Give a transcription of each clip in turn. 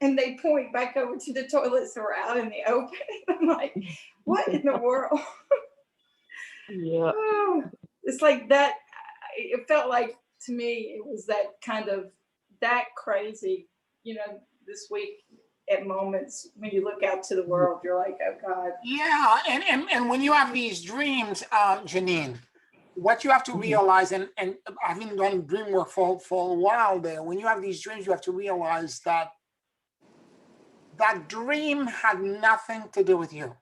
and they point back over to the toilets that were out in the open. I'm like, what in the world? Yeah. Oh, it's like that. It felt like to me it was that kind of that crazy, this week at moments when you look out to the world, you're like, oh God. Yeah, and when you have these dreams, Janine, what you have to realize, and I've been doing dream work for a while there. When you have these dreams, you have to realize that that dream had nothing to do with you.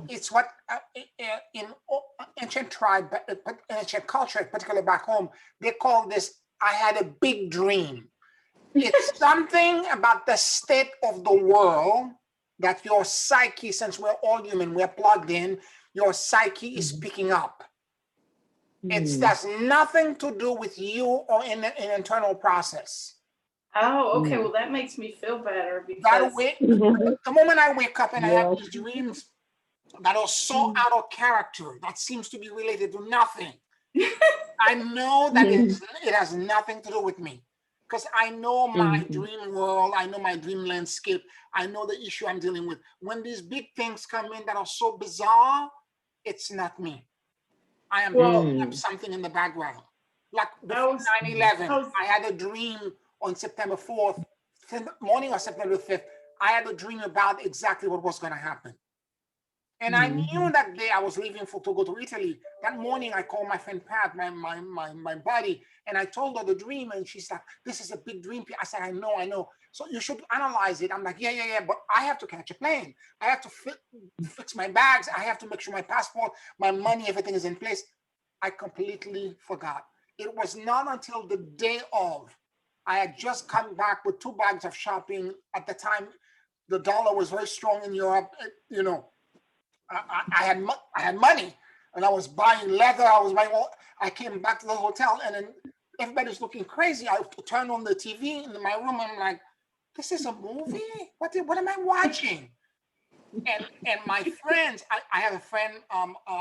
It's what in ancient tribe, ancient culture, particularly back home, they call this, I had a big dream. It's something about the state of the world that your psyche, since we're all human, we're plugged in, your psyche is picking up. It has nothing to do with you or an internal process. Oh, okay. Well, that makes me feel better because the moment I wake up and I have these dreams that are so out of character, that seems to be related to nothing, I know that it has nothing to do with me. Because I know my dream world, I know my dream landscape, I know the issue I'm dealing with. When these big things come in that are so bizarre, it's not me. I am picking up something in the background. Like before 9/11, I had a dream on September 4th, morning of September 5th. I had a dream about exactly what was going to happen. And I knew that day I was leaving to go to Italy. That morning, I called my friend Pat, my buddy, and I told her the dream. And she's like, this is a big dream. I said, I know. So you should analyze it. I'm like, yeah. But I have to catch a plane. I have to fix my bags. I have to make sure my passport, my money, everything is in place. I completely forgot. It was not until the day of, I had just come back with 2 bags of shopping. At the time, the dollar was very strong in Europe, I had money, and I was buying leather. I came back to the hotel, and then everybody's looking crazy. I turned on the TV in my room, and I'm like, "This is a movie? What am I watching?" And my friends, I have a friend,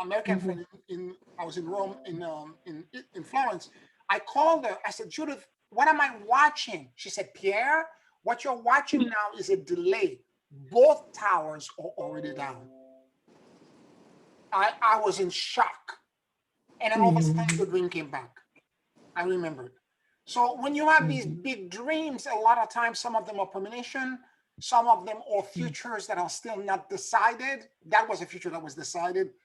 American friend. I was in Rome, in Florence. I called her. I said, "Judith, what am I watching?" She said, "Pierre, what you're watching now is a delay. Both towers are already down." I was in shock. And then all of a sudden the dream came back. I remembered. So when you have these big dreams, a lot of times some of them are premonition, some of them are futures that are still not decided. That was a future that was decided.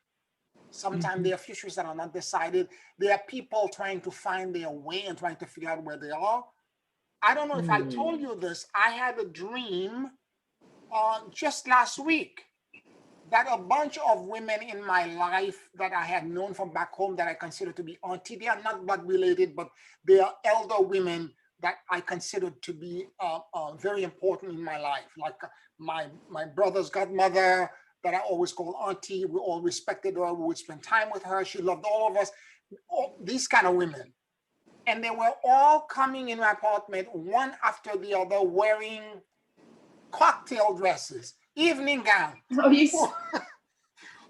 Sometimes there are futures that are not decided. There are people trying to find their way and trying to figure out where they are. I don't know if I told you this. I had a dream just last week that a bunch of women in my life that I had known from back home that I consider to be auntie, they are not blood related, but they are elder women that I consider to be very important in my life. Like my brother's godmother that I always call auntie. We all respected her. We would spend time with her. She loved all of us. These kind of women. And they were all coming in my apartment, one after the other, wearing cocktail dresses, evening gown,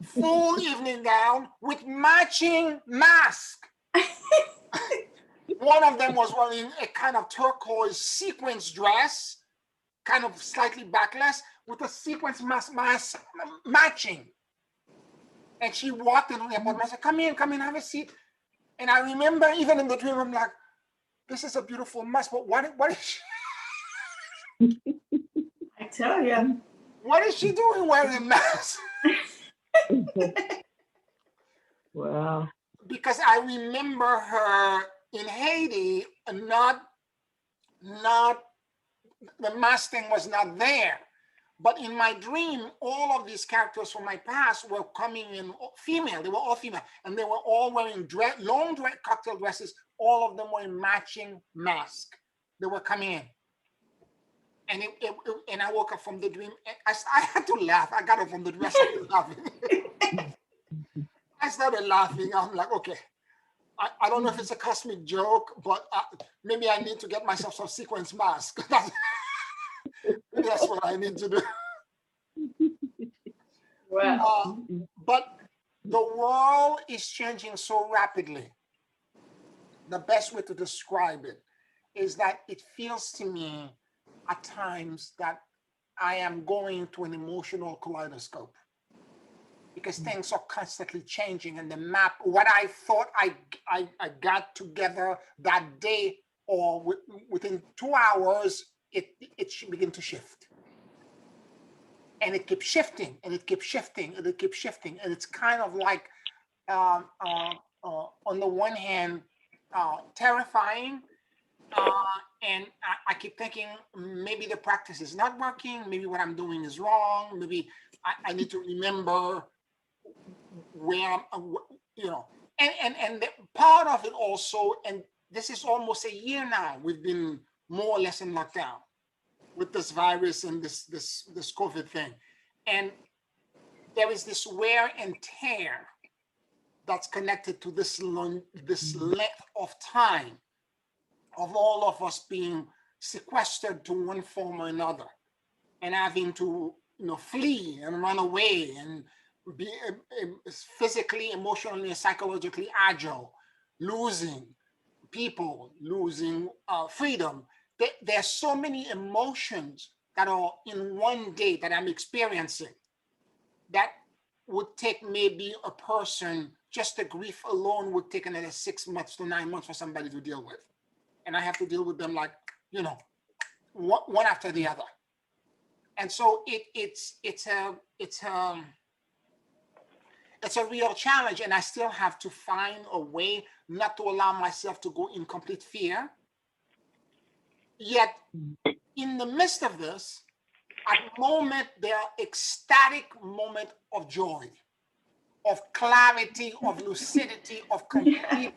full evening gown with matching mask. One of them was wearing a kind of turquoise sequence dress, kind of slightly backless, with a sequence mask matching. And she walked into the apartment. I said, come in, have a seat. And I remember even in the dream, I'm like, this is a beautiful mask, but what is she? I tell you. What is she doing wearing a mask? Wow. Because I remember her in Haiti, not the mask thing was not there. But in my dream, all of these characters from my past were coming in female. They were all female. And they were all wearing long cocktail dresses. All of them were in matching masks. They were coming in. And and I woke up from the dream. I had to laugh. I got up from the dream. I started laughing. I started laughing. I'm like, okay. I don't know if it's a cosmic joke, but maybe I need to get myself some sequence mask. Maybe that's what I need to do. Wow. But the world is changing so rapidly. The best way to describe it is that it feels to me at times that I am going to an emotional kaleidoscope, because things are constantly changing, and the map, what I thought I got together that day or within 2 hours, it should begin to shift. And it keeps shifting, and it keeps shifting, and it keeps shifting. And it's kind of like, on the one hand, terrifying. And I keep thinking, maybe the practice is not working. Maybe what I'm doing is wrong. Maybe I need to remember where I'm, and the part of it also, and this is almost a year now, we've been more or less in lockdown with this virus and this COVID thing. And there is this wear and tear that's connected to this length of time of all of us being sequestered to one form or another, and having to flee and run away and be physically, emotionally, and psychologically agile, losing people, losing freedom. There's so many emotions that are in one day that I'm experiencing that would take maybe a person, just the grief alone would take another 6 months to 9 months for somebody to deal with. And I have to deal with them like, one after the other. And so it's a real challenge, and I still have to find a way not to allow myself to go in complete fear. Yet, in the midst of this, at moment, there are ecstatic moment of joy, of clarity, of lucidity, of complete,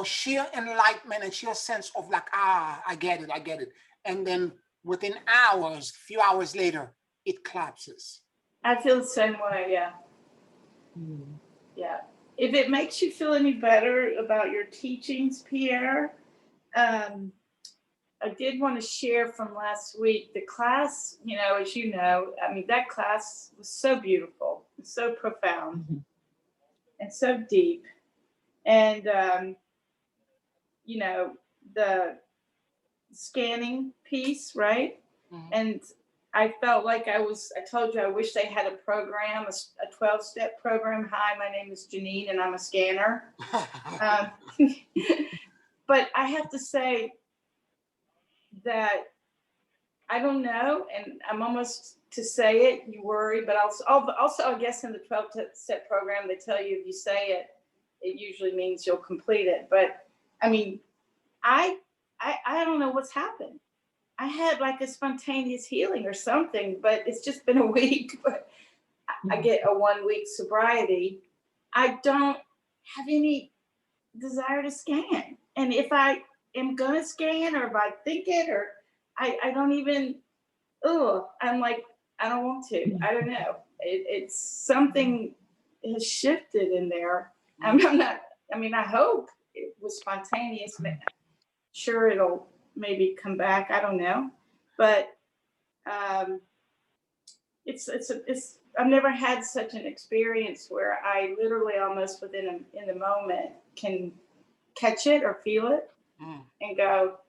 sheer enlightenment and sheer sense of like, I get it. And then within hours, few hours later, it collapses. I feel the same way, yeah. Yeah. If it makes you feel any better about your teachings, Pierre, I did want to share from last week. The class, as you know, that class was so beautiful, so profound, and so deep. And, the scanning piece, right? Mm-hmm. And I felt like I told you, I wish they had a program, a 12-step program. Hi, my name is Janine, and I'm a scanner. But I have to say that I don't know, and I'm almost to say it, you worry, but also I guess in the 12-step program, they tell you if you say it, it usually means you'll complete it. But I don't know what's happened. I had like a spontaneous healing or something, but it's just been a week. But I get a 1 week sobriety. I don't have any desire to scan. And if I am going to scan, or if I think it, or I don't even, I'm like, I don't want to. I don't know. It's something has shifted in there. I hope it was spontaneous. Sure, it'll maybe come back. I don't know, but it's I've never had such an experience where I literally almost in the moment can catch it or feel it and go,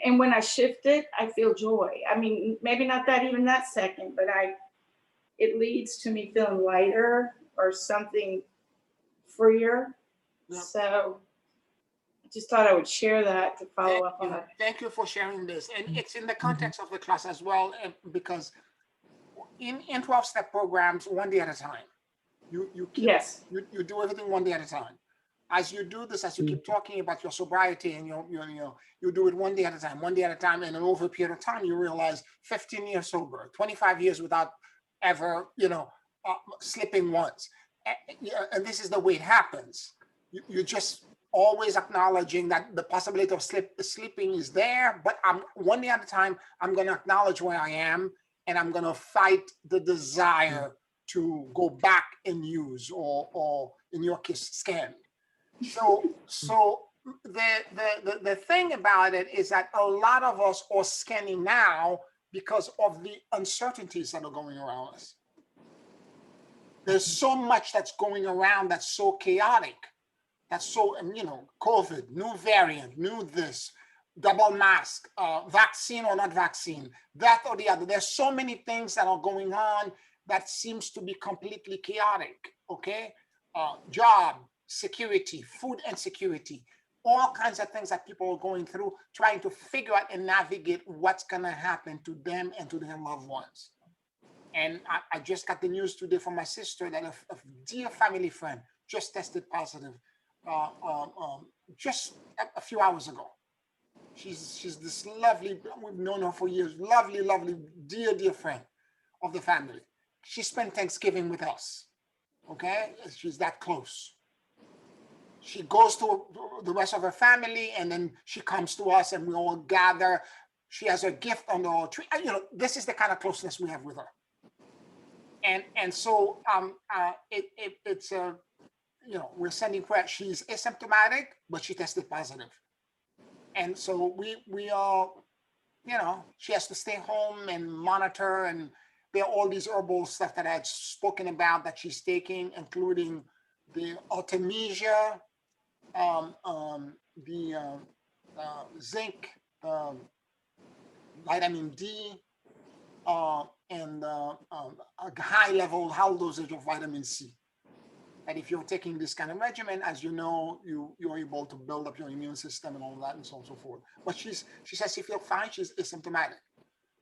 and when I shift it, I feel joy. Maybe not that second, but it leads to me feeling lighter or something freer. Yep. So I just thought I would share that to follow up on that. Thank you for sharing this. And it's in the context of the class as well, because in 12-step programs, one day at a time, you do everything one day at a time. As you do this, as you keep talking about your sobriety, and you do it one day at a time, and over a period of time, you realize 15 years sober, 25 years without ever, slipping once. And this is the way it happens. You just always acknowledging that the possibility of sleeping is there, but I'm one day at a time, I'm going to acknowledge where I am, and I'm going to fight the desire to go back and use, or in your case, scan. So the thing about it is that a lot of us are scanning now because of the uncertainties that are going around us. There's so much that's going around that's so chaotic That's so, you know, COVID, new variant, new this, double mask, vaccine or not vaccine, that or the other. There's so many things that are going on that seems to be completely chaotic, okay? Job, security, food insecurity, all kinds of things that people are going through, trying to figure out and navigate what's gonna happen to them and to their loved ones. And I just got the news today from my sister that a dear family friend just tested positive just a few hours ago. She's this lovely, we've known her for years, lovely, lovely, dear friend of the family. She spent Thanksgiving with us, okay? She's that close. She goes to the rest of her family, and then she comes to us and we all gather. She has her gift under our tree. You know, this is the kind of closeness we have with her. And so it's you know, we're sending prayer. She's asymptomatic, but she tested positive. And so we are, you know, she has to stay home and monitor, and there are all these herbal stuff that I had spoken about that she's taking, including the artemisia, the zinc, vitamin D, and a high level, high dosage of vitamin C. And if you're taking this kind of regimen, as you know, you're able to build up your immune system and all that and so on and so forth. But she says she feels fine, she's asymptomatic.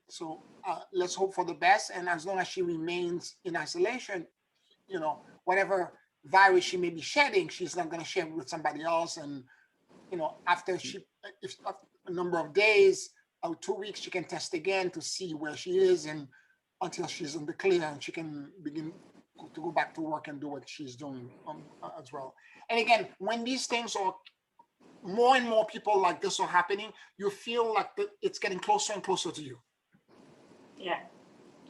So let's hope for the best. And as long as she remains in isolation, you know, whatever virus she may be shedding, she's not going to share with somebody else. And, you know, after if a number of days or 2 weeks, she can test again to see where she is, and until she's in the clear and she can begin to go back to work and do what she's doing as well. And again, when these things are, more and more people like this are happening, you feel like it's getting closer and closer to you. Yeah.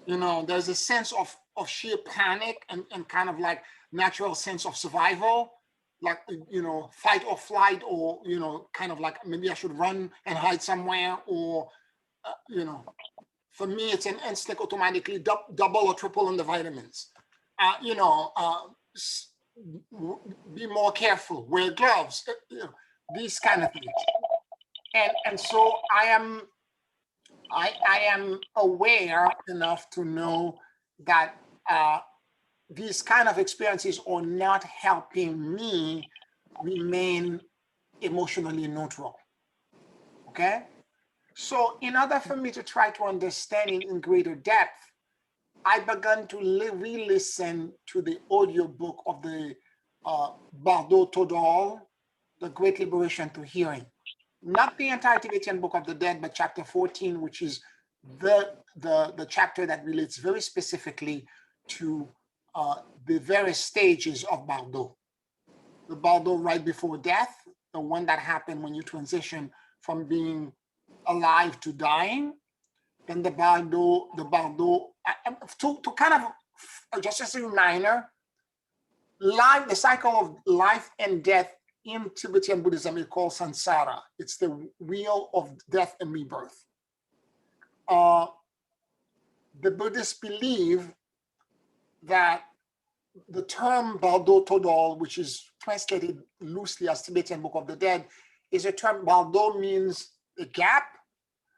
You know, there's a sense of sheer panic and kind of like natural sense of survival, like, you know, fight or flight, or, you know, kind of like maybe I should run and hide somewhere, or, you know, for me, it's an instinct automatically double or triple on the vitamins. You know, be more careful, wear gloves, you know, these kind of things. And so I am aware enough to know that these kind of experiences are not helping me remain emotionally neutral, okay? So in order for me to try to understand it in greater depth, I began to re-listen to the audiobook of the Bardo Todol, The Great Liberation Through Hearing. Not the entire Tibetan Book of the Dead, but chapter 14, which is the chapter that relates very specifically to the various stages of Bardo. The Bardo right before death, the one that happened when you transition from being alive to dying. Then the Bardo, to kind of, just as a reminder, the cycle of life and death in Tibetan Buddhism is called samsara. It's the wheel of death and rebirth. The Buddhists believe that the term Bardo Todol, which is translated loosely as Tibetan Book of the Dead, is a term. Bardo means a gap,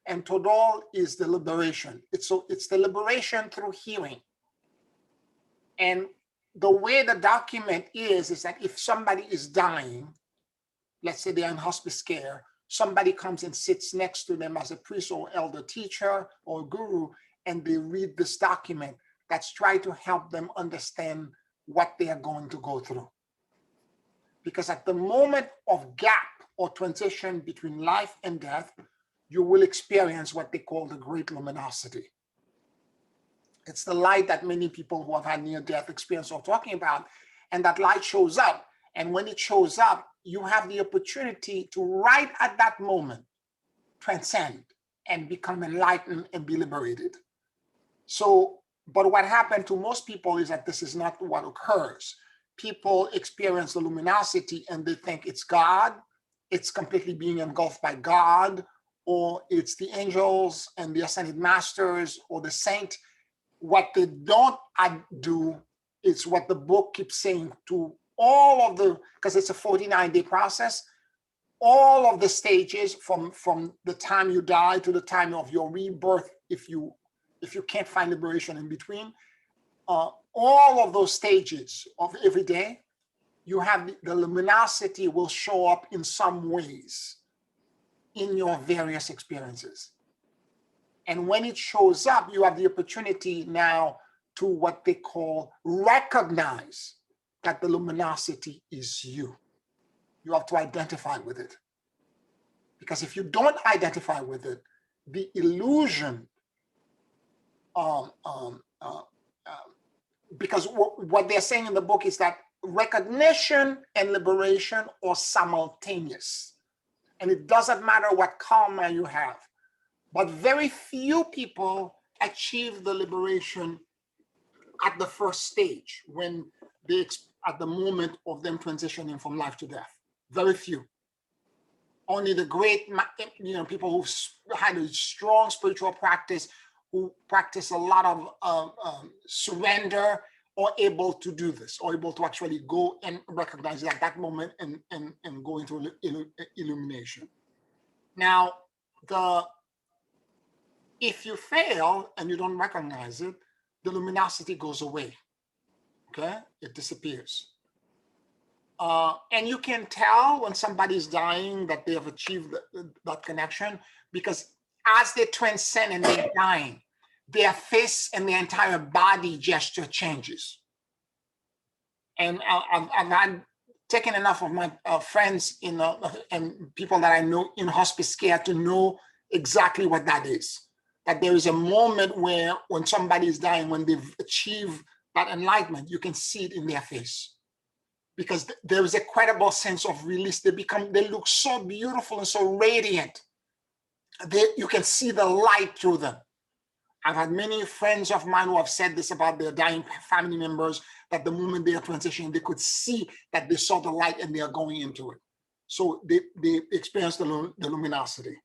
and Todol is the liberation. It's the liberation through hearing. And the way the document is that if somebody is dying, let's say they're in hospice care, somebody comes and sits next to them as a priest or elder teacher or guru, and they read this document that's trying to help them understand what they are going to go through. Because at the moment of gap or transition between life and death, you will experience what they call the great luminosity. It's the light that many people who have had near-death experience are talking about, and that light shows up. And when it shows up, you have the opportunity to, right at that moment, transcend and become enlightened and be liberated. So, but what happened to most people is that this is not what occurs. People experience the luminosity and they think it's God, it's completely being engulfed by God, or it's the angels and the ascended masters or the saint. What they don't do is what the book keeps saying, to all of the, because it's a 49-day process, all of the stages from the time you die to the time of your rebirth, if you can't find liberation in between, all of those stages of every day, you have the luminosity will show up in some ways in your various experiences. And when it shows up, you have the opportunity now to what they call recognize that the luminosity is you. You have to identify with it. Because if you don't identify with it, the illusion, because what they're saying in the book is that recognition and liberation are simultaneous. And it doesn't matter what karma you have. But very few people achieve the liberation at the first stage, when they, at the moment of them transitioning from life to death. Very few. Only the great, people who had a strong spiritual practice, who practice a lot of surrender, are able to do this, or able to actually go and recognize it at that moment and go into illumination. Now, if you fail and you don't recognize it, the luminosity goes away, okay? It disappears. And you can tell when somebody's dying that they have achieved that connection, because as they transcend and they're dying, their face and their entire body gesture changes. And I've taken enough of my friends and people that I know in hospice care to know exactly what that is. That there is a moment where when somebody is dying, when they've achieved that enlightenment, you can see it in their face. Because there is a credible sense of release. They look so beautiful and so radiant. You can see the light through them. I've had many friends of mine who have said this about their dying family members, that the moment they are transitioning, they could see that they saw the light and they are going into it. So they experienced the luminosity.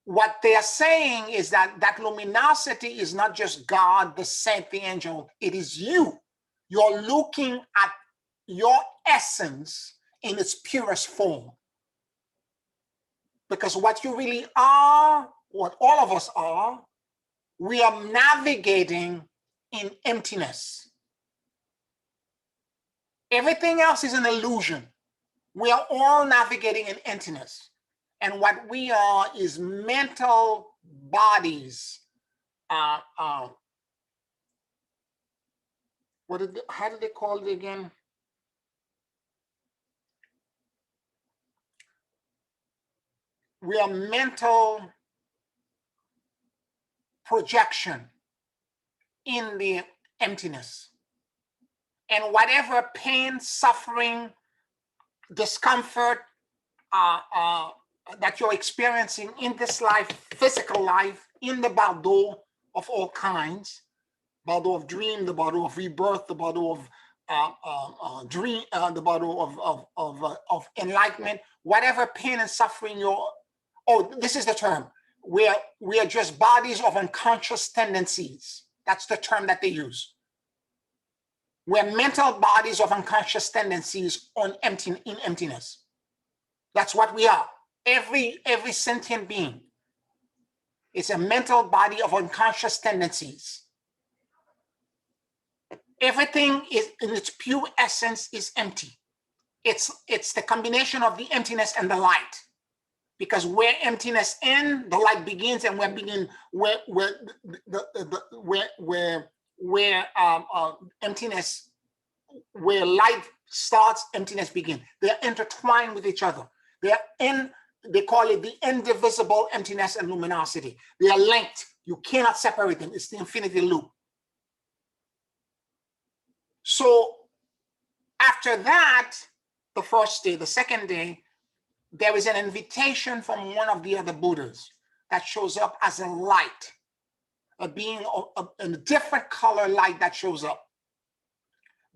What they are saying is that luminosity is not just God, the saint, the angel. It is you. You're looking at your essence in its purest form. Because what you really are, what all of us are, we are navigating in emptiness. Everything else is an illusion. We are all navigating in emptiness. And what we are is mental bodies. How did they call it again? We are mental projection in the emptiness. And whatever pain, suffering, discomfort that you're experiencing in this life, physical life, in the Bardo of all kinds, Bardo of dream, the Bardo of rebirth, the Bardo of dream, the Bardo of enlightenment, whatever pain and suffering this is the term. We are just bodies of unconscious tendencies. That's the term that they use. We're mental bodies of unconscious tendencies in emptiness. That's what we are. Every sentient being is a mental body of unconscious tendencies. Everything is in its pure essence is empty. It's the combination of the emptiness and the light. Because where emptiness ends, the light begins, and where emptiness, where light starts, emptiness begins. They're intertwined with each other. They call it the indivisible emptiness and luminosity. They are linked. You cannot separate them. It's the infinity loop. So after that, the first day, the second day, there is an invitation from one of the other Buddhas that shows up as a light, a being a different color light that shows up.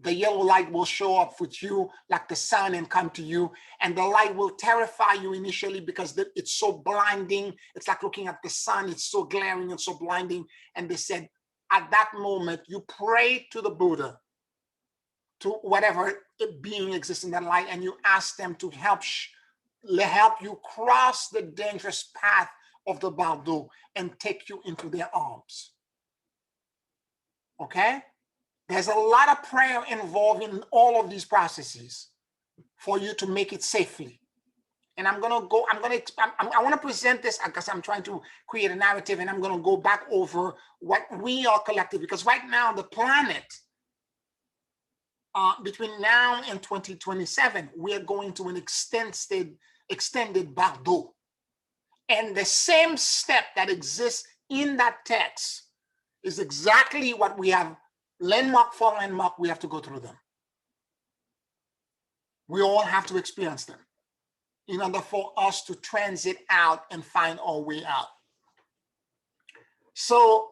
The yellow light will show up with you like the sun and come to you. And the light will terrify you initially because it's so blinding. It's like looking at the sun. It's so glaring and so blinding. And they said, at that moment, you pray to the Buddha to whatever being exists in that light, and you ask them to help you cross the dangerous path of the Bardo and take you into their arms. Okay? There's a lot of prayer involved in all of these processes for you to make it safely. And I want to present this because I'm trying to create a narrative, and I'm going to go back over what we are collective, because right now the planet, between now and 2027, we are going to an extended Bardo. And the same step that exists in that text is exactly what we have, landmark for landmark, we have to go through them. We all have to experience them in order for us to transit out and find our way out. So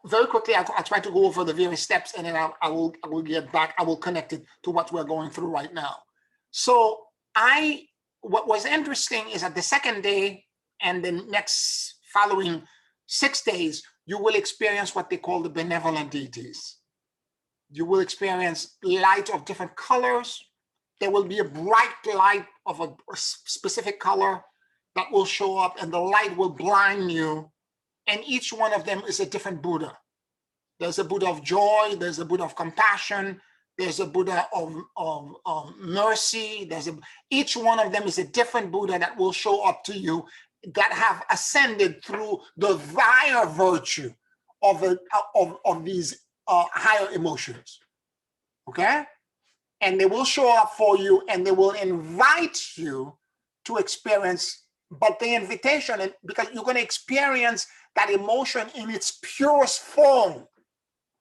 very quickly, I'll try to go over the various steps, and then I will get back. I will connect it to what we're going through right now. So what was interesting is that the second day and the next following 6 days, you will experience what they call the benevolent deities. You will experience light of different colors. There will be a bright light of a specific color that will show up, and the light will blind you. And each one of them is a different Buddha. There's a Buddha of joy. There's a Buddha of compassion. There's a Buddha of mercy. Each one of them is a different Buddha that will show up to you, that have ascended through the higher virtue of these higher emotions. Okay? And they will show up for you, and they will invite you to experience, but the invitation, and because you're going to experience that emotion in its purest form,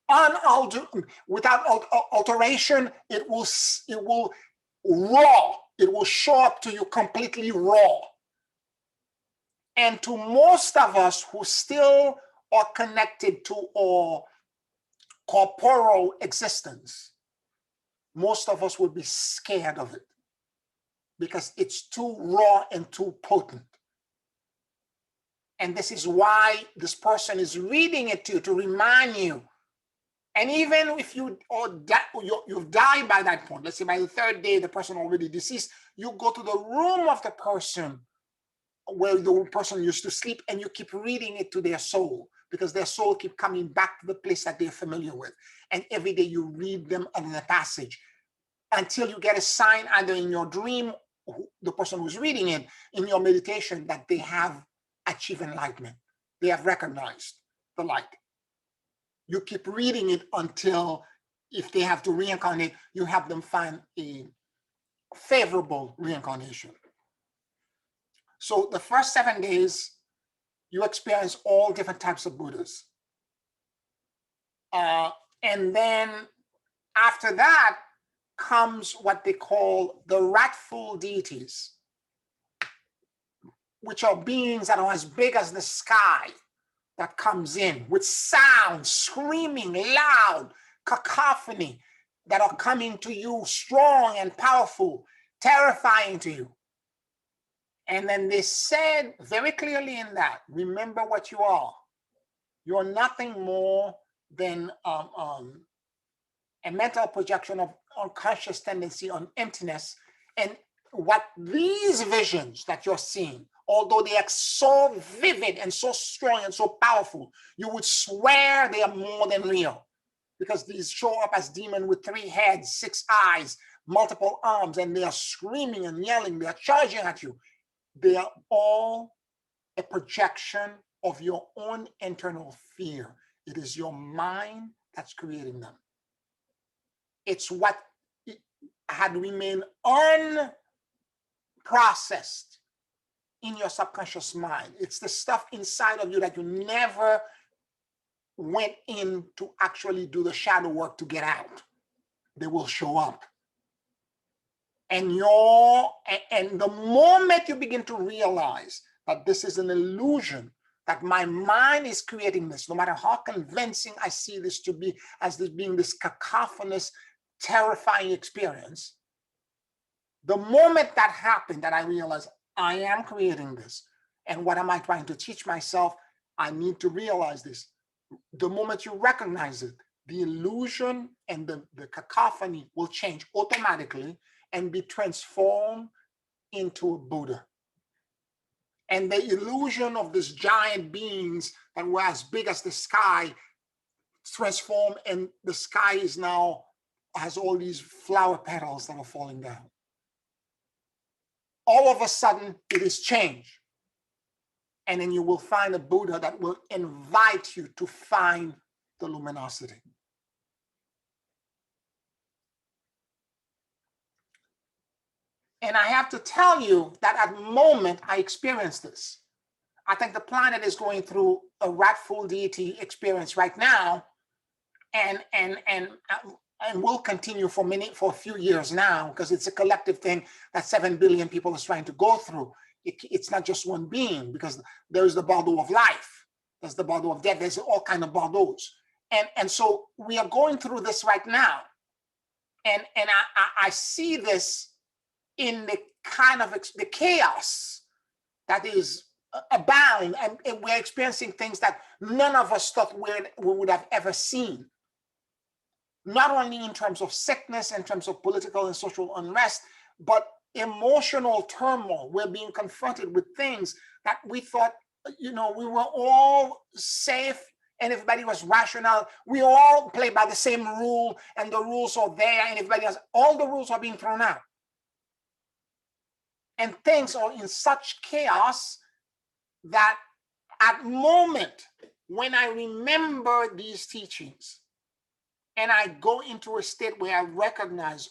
unaltered, without alteration. It will raw. It will show up to you completely raw. And to most of us who still are connected to our corporal existence, most of us would be scared of it because it's too raw and too potent. And this is why this person is reading it to you, to remind you. And even if you've died by that point, let's say by the third day, the person already deceased, you go to the room of the person where the person used to sleep, and you keep reading it to their soul, because their soul keep coming back to the place that they're familiar with. And every day you read them on the passage until you get a sign either in your dream, the person who's reading it, in your meditation, that they have achieved enlightenment. They have recognized the light. You keep reading it until, if they have to reincarnate, you have them find a favorable reincarnation. So the first 7 days, you experience all different types of Buddhas. And then after that comes what they call the wrathful deities, which are beings that are as big as the sky, that comes in with sound, screaming, loud, cacophony, that are coming to you strong and powerful, terrifying to you. And then they said very clearly in that, remember what you are. You're nothing more than a mental projection of unconscious tendency on emptiness. And what these visions that you're seeing, although they are so vivid and so strong and so powerful, you would swear they are more than real, because these show up as demons with 3 heads, 6 eyes, multiple arms, and they are screaming and yelling. They are charging at you. They are all a projection of your own internal fear. It is your mind that's creating them. It's what had remained unprocessed in your subconscious mind. It's the stuff inside of you that you never went in to actually do the shadow work to get out. They will show up. And the moment you begin to realize that this is an illusion, that my mind is creating this, no matter how convincing I see this to be, as this being this cacophonous, terrifying experience, the moment that happened, that I realized I am creating this, and what am I trying to teach myself? I need to realize this. The moment you recognize it, the illusion and the cacophony will change automatically and be transformed into a Buddha. And the illusion of these giant beings that were as big as the sky transform, and the sky is now has all these flower petals that are falling down. All of a sudden, it is changed. And then you will find a Buddha that will invite you to find the luminosity. And I have to tell you that at the moment I experienced this. I think the planet is going through a wrathful deity experience right now, and will continue for a few years now, because it's a collective thing that 7 billion people is trying to go through. It's not just one being, because there's the Bardo of life, there's the Bardo of death, there's all kinds of Bardos. And so we are going through this right now. And I see this in the kind of the chaos that is abound, and we're experiencing things that none of us thought we would have ever seen. Not only in terms of sickness, in terms of political and social unrest, but emotional turmoil. We're being confronted with things that we thought, we were all safe and everybody was rational. We all play by the same rule, and the rules are there, and everybody else, all the rules are being thrown out. And things are in such chaos that at moment when I remember these teachings, and I go into a state where I recognize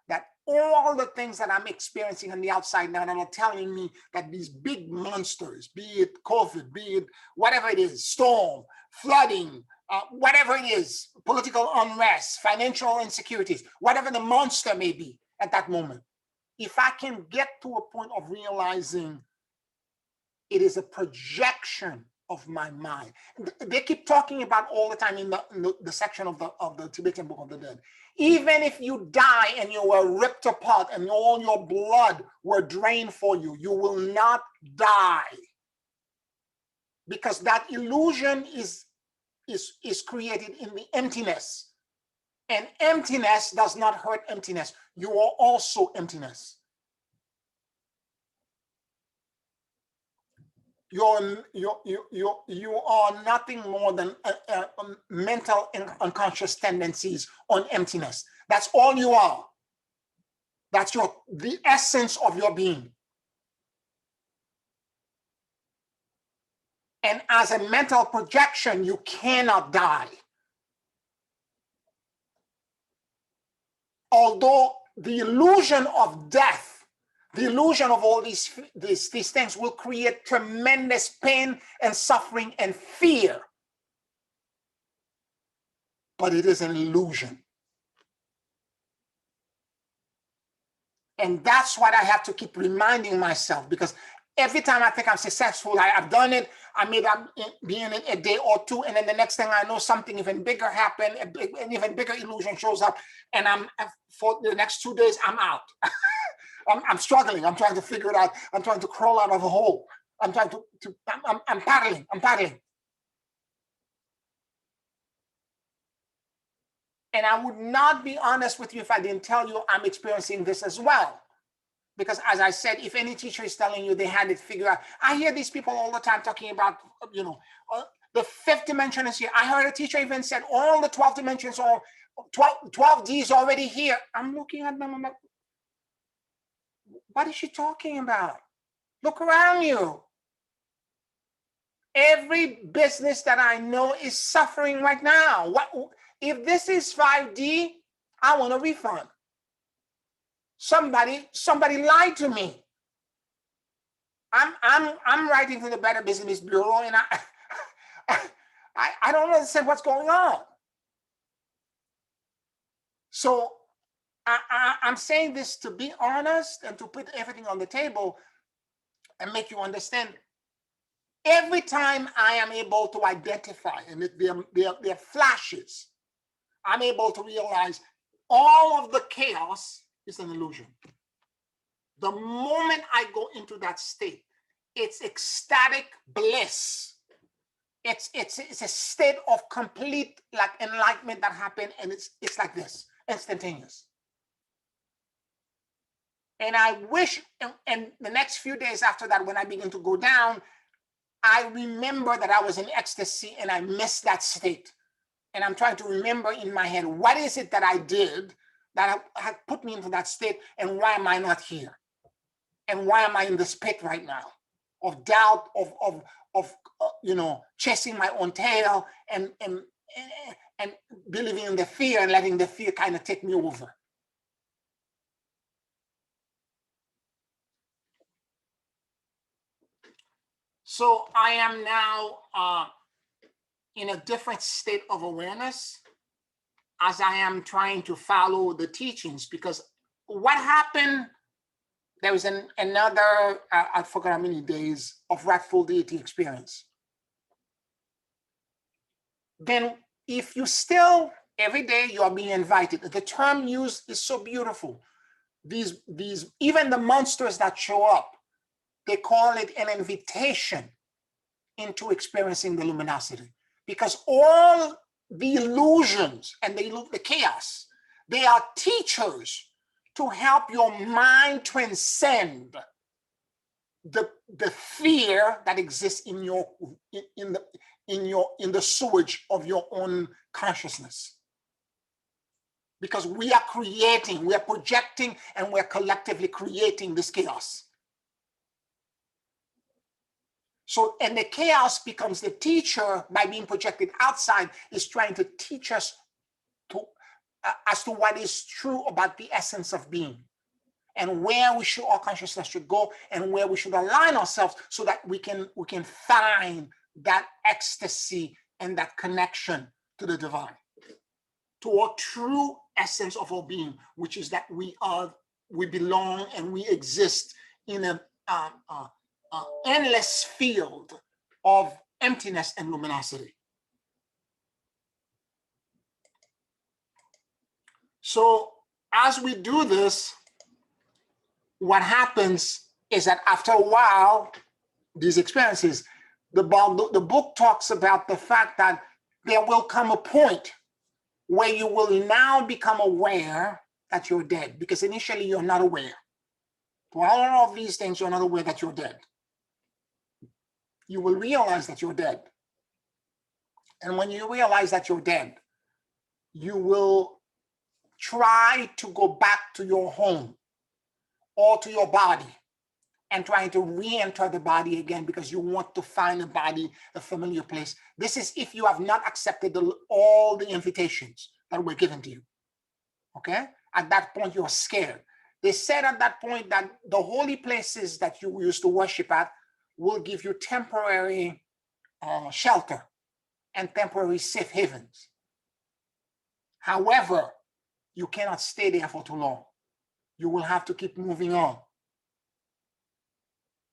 that all the things that I'm experiencing on the outside now that are telling me that these big monsters, be it COVID, be it whatever it is, storm, flooding, whatever it is, political unrest, financial insecurities, whatever the monster may be at that moment, if I can get to a point of realizing it is a projection of my mind. They keep talking about all the time in the section of the Tibetan Book of the Dead. Even if you die and you were ripped apart and all your blood were drained for you, you will not die. Because that illusion is created in the emptiness. And emptiness does not hurt emptiness. You are also emptiness. You are nothing more than mental and unconscious tendencies on emptiness. That's all you are. That's the essence of your being. And as a mental projection, you cannot die. Although the illusion of death, the illusion of all these things will create tremendous pain and suffering and fear. But it is an illusion. And that's what I have to keep reminding myself, because every time I think I'm successful, I've done it, I may be in it a day or two, and then the next thing I know, something even bigger happened, an even bigger illusion shows up, and for the next 2 days, I'm out. I'm struggling. I'm trying to figure it out. I'm trying to crawl out of a hole. I'm paddling. And I would not be honest with you if I didn't tell you I'm experiencing this as well. Because as I said, if any teacher is telling you they had it figured out, I hear these people all the time talking about, the fifth dimension is here. I heard a teacher even said all the 12 dimensions are 12D is already here. I'm looking at them. I'm like, what is she talking about? Look around you. Every business that I know is suffering right now. If this is 5D, I want a refund. Somebody lied to me. I'm writing to the Better Business Bureau, and I don't understand what's going on. So I'm saying this to be honest and to put everything on the table and make you understand. Every time I am able to identify, and there are flashes, I'm able to realize all of the chaos is an illusion. The moment I go into that state, it's ecstatic bliss. it's a state of complete like enlightenment that happened, and it's like this, instantaneous. And I wish, and the next few days after that, when I begin to go down, I remember that I was in ecstasy and I missed that state. And I'm trying to remember in my head, what is it that I did that had put me into that state, and why am I not here? And why am I in this pit right now of doubt, of chasing my own tail and believing in the fear and letting the fear kind of take me over. So I am now in a different state of awareness as I am trying to follow the teachings, because what happened, there was another, I forgot how many days of wrathful deity experience. Then if you still, every day you are being invited, the term used is so beautiful. These even the monsters that show up, they call it an invitation into experiencing the luminosity, because all the illusions and the chaos, they are teachers to help your mind transcend the fear that exists in the sewage of your own consciousness. Because we are creating, we are projecting, and we're collectively creating this chaos. So, and the chaos becomes the teacher by being projected outside, is trying to teach us as to what is true about the essence of being, and where we should, our consciousness should go, and where we should align ourselves so that we can find that ecstasy and that connection to the divine, to our true essence of our being, which is that we belong and we exist in an endless field of emptiness and luminosity. So as we do this, what happens is that after a while, these experiences, the book talks about the fact that there will come a point where you will now become aware that you're dead, because initially you're not aware. For all of these things, you're not aware that you're dead. You will realize that you're dead. And when you realize that you're dead, you will try to go back to your home or to your body and trying to re-enter the body again, because you want to find a body, a familiar place. This is if you have not accepted all the invitations that were given to you. Okay? At that point, you're scared. They said at that point that the holy places that you used to worship at will give you temporary shelter and temporary safe havens. However, you cannot stay there for too long. You will have to keep moving on.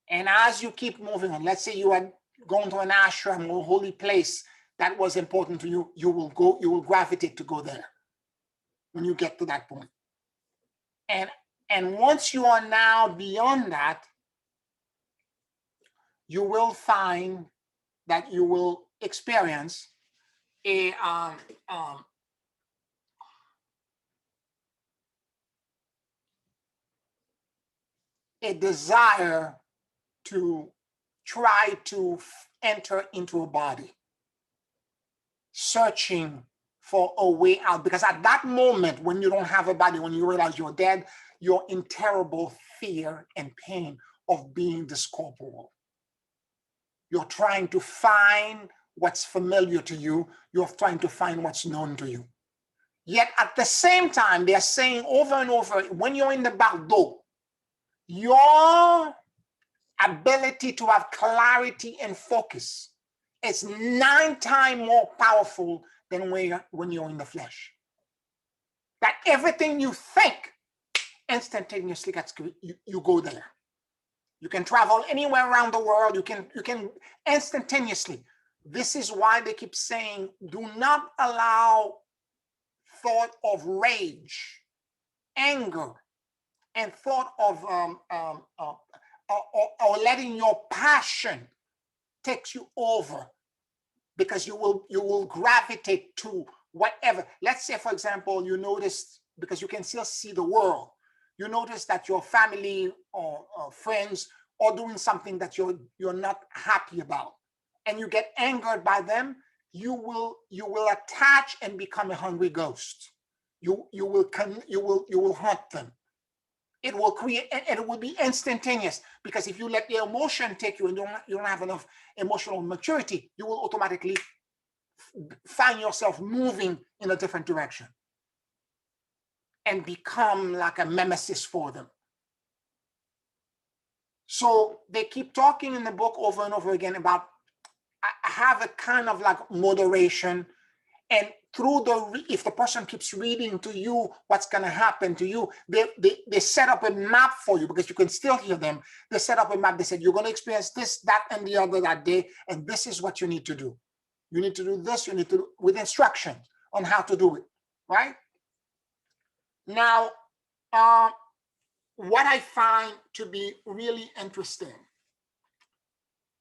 And as you keep moving on, let's say you are going to an ashram or a holy place that was important to you, you will gravitate to go there when you get to that point. And once you are now beyond that, you will find that you will experience a desire to try to enter into a body, searching for a way out. Because at that moment, when you don't have a body, when you realize you're dead, you're in terrible fear and pain of being discorporeal. You're trying to find what's familiar to you. You're trying to find what's known to you. Yet at the same time, they're saying over and over, when you're in the Bardo, your ability to have clarity and focus is 9 times more powerful than when you're in the flesh. That everything you think instantaneously you go there. You can travel anywhere around the world. You can instantaneously. This is why they keep saying, do not allow thought of rage, anger, and thought of or letting your passion take you over because you will gravitate to whatever. Let's say, for example, you notice, because you can still see the world, you notice that your family or friends are doing something that you're not happy about, and you get angered by them. You will attach and become a hungry ghost. You will haunt them. It will create, and it will be instantaneous, because if you let the emotion take you and you don't have enough emotional maturity, you will automatically find yourself moving in a different direction and become like a nemesis for them. So they keep talking in the book over and over again about have a kind of like moderation, and through if the person keeps reading to you what's going to happen to you, they set up a map for you, because you can still hear them. They set up a map. They said, you're going to experience this, that, and the other that day, and this is what you need to do. You need to do this, you need to do, with instructions on how to do it, right? Now, what I find to be really interesting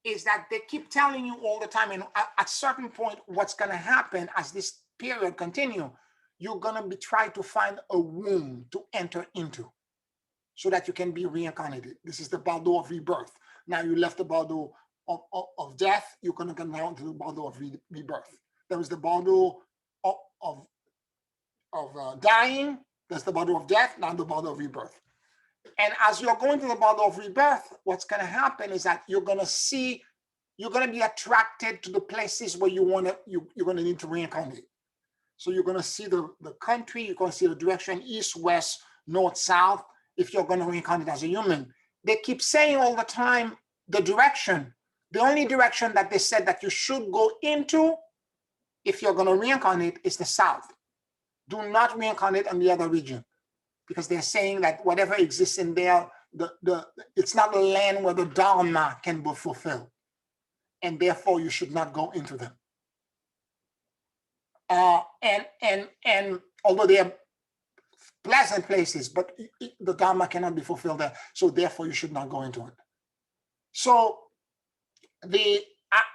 is that they keep telling you all the time, and at a certain point, what's going to happen as this period continue, you're going to be trying to find a womb to enter into so that you can be reincarnated. This is the Bardo of Rebirth. Now you left the Bardo of death, you're going to come down to the Bardo of Rebirth. There was the Bardo of dying, there's the Bardo of death, now the Bardo of Rebirth. And as you're going to the Bardo of Rebirth, what's going to happen is that you're going to be attracted to the places where you're going to need to reincarnate. So you're going to see the country, you're going to see the direction, east, west, north, south, if you're going to reincarnate as a human. They keep saying all the time, the direction, the only direction that they said that you should go into if you're going to reincarnate is the south. Do not reincarnate in the other region, because they're saying that whatever exists in there, it's not the land where the Dharma can be fulfilled, and therefore you should not go into them. And although they are pleasant places, but the Dharma cannot be fulfilled there, so therefore you should not go into it. So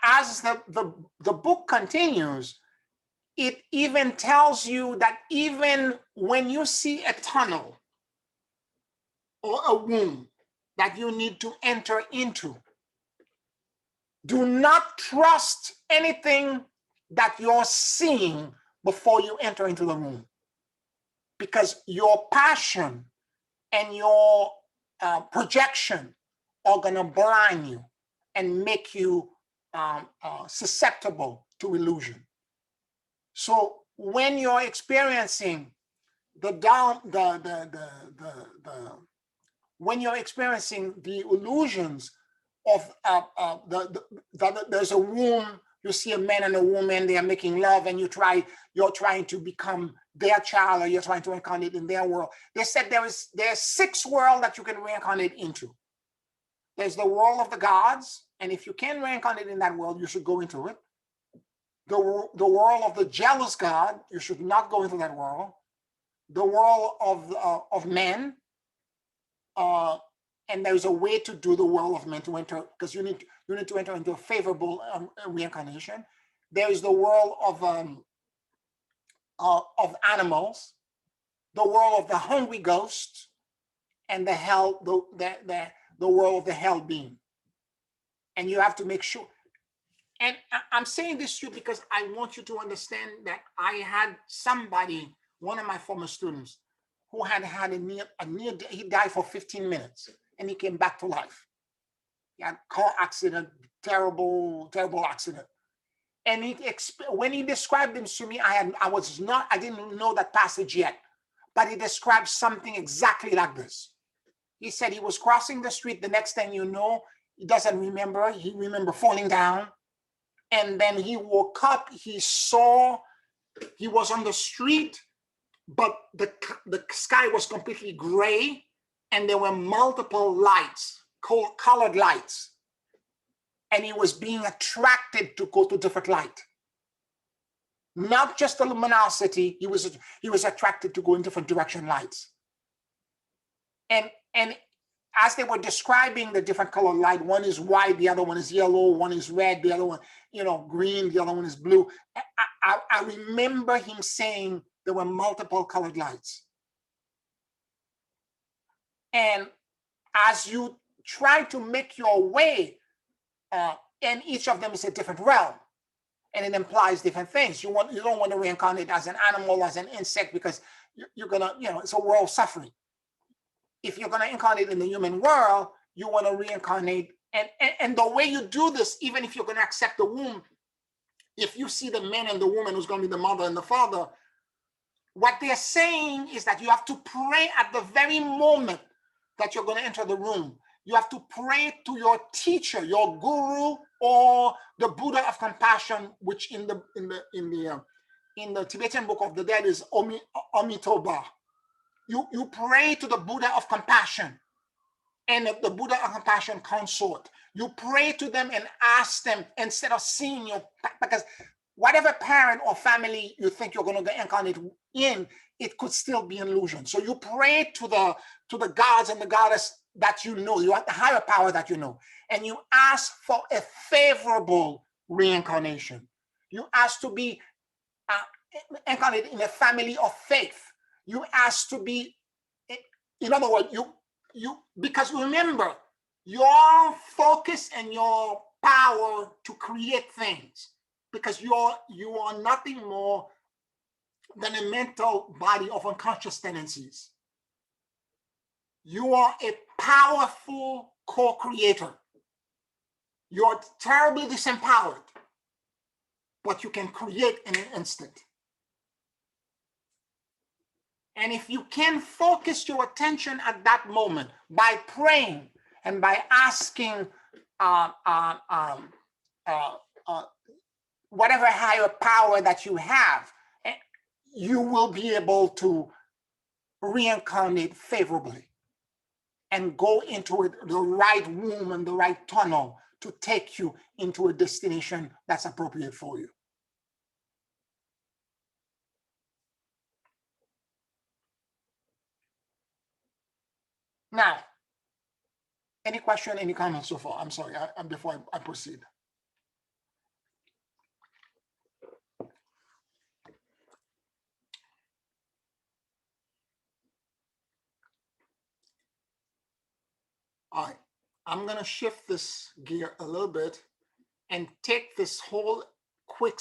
as the book continues, it even tells you that even when you see a tunnel or a womb that you need to enter into, do not trust anything that you're seeing before you enter into the womb, because your passion and your projection are going to blind you and make you susceptible to illusion. So when you're experiencing when you're experiencing the illusions of there's a womb, you see a man and a woman, they are making love, and you're trying to become their child, or you're trying to reincarnate in their world. They said there's 6 worlds that you can reincarnate into. There's the world of the gods, and if you can reincarnate in that world, you should go into it. The world of the jealous God, you should not go into that world. The world of men, and there's a way to do the world of men to enter, because you need to enter into a favorable reincarnation. There is the world of animals, the world of the hungry ghost, and the hell, the world of the hell being. And you have to make sure. And I'm saying this to you because I want you to understand that I had somebody, one of my former students, who had a near he died for 15 minutes and he came back to life. He had a car accident, terrible accident. And when he described them to me, I didn't know that passage yet, but he described something exactly like this. He said he was crossing the street. The next thing you know, he doesn't remember. He remembered falling down. And then he woke up, he saw, he was on the street, but the sky was completely gray, and there were multiple lights, colored lights. And he was being attracted to go to different light. Not just the luminosity, he was attracted to go in different direction lights. And as they were describing the different colored light, one is white, the other one is yellow, one is red, the other one, green, the other one is blue. I remember him saying there were multiple colored lights. And as you try to make your way, and each of them is a different realm, and it implies different things. You don't want to reincarnate as an animal, as an insect, because you're gonna, it's a world suffering. If you're gonna incarnate in the human world, you want to reincarnate, and the way you do this, even if you're gonna accept the womb, if you see the man and the woman who's gonna be the mother and the father, what they're saying is that you have to pray at the very moment that you're going to enter the room. You have to pray to your teacher, your guru, or the Buddha of compassion, which in the Tibetan Book of the Dead is Amitabha. You pray to the Buddha of compassion and the Buddha of compassion consort. You pray to them and ask them, instead of seeing you, because whatever parent or family you think you're going to incarnate in, it could still be an illusion. So you pray to the gods and the goddess that you know, the higher power that you know, and you ask for a favorable reincarnation. You ask to be incarnated in a family of faith. You ask to be, in other words, because remember, your focus and your power to create things, because you are nothing more than a mental body of unconscious tendencies. You are a powerful co-creator. You're terribly disempowered, but you can create in an instant. And if you can focus your attention at that moment by praying and by asking whatever higher power that you have, you will be able to reincarnate favorably and go into the right womb and the right tunnel to take you into a destination that's appropriate for you. Now, any question, any comments so far? I'm sorry, before I proceed. All right, I'm gonna shift this gear a little bit and take this whole quick,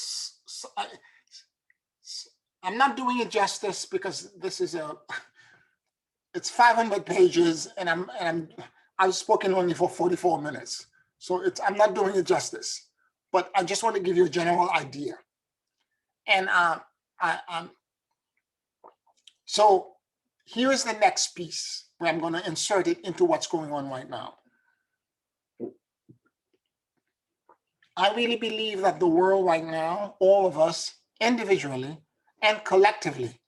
I'm not doing it justice because this is it's 500 pages and I've spoken only for 44 minutes. So I'm not doing it justice, but I just want to give you a general idea. And so here is the next piece where I'm going to insert it into what's going on right now. I really believe that the world right now, all of us individually and collectively,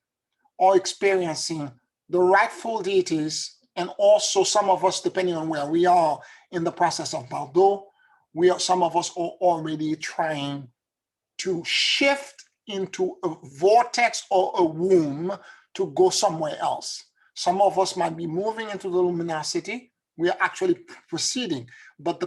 are experiencing the rightful deities, and also some of us, depending on where we are in the process of Bardo, some of us are already trying to shift into a vortex or a womb to go somewhere else. Some of us might be moving into the luminosity. We are actually proceeding, but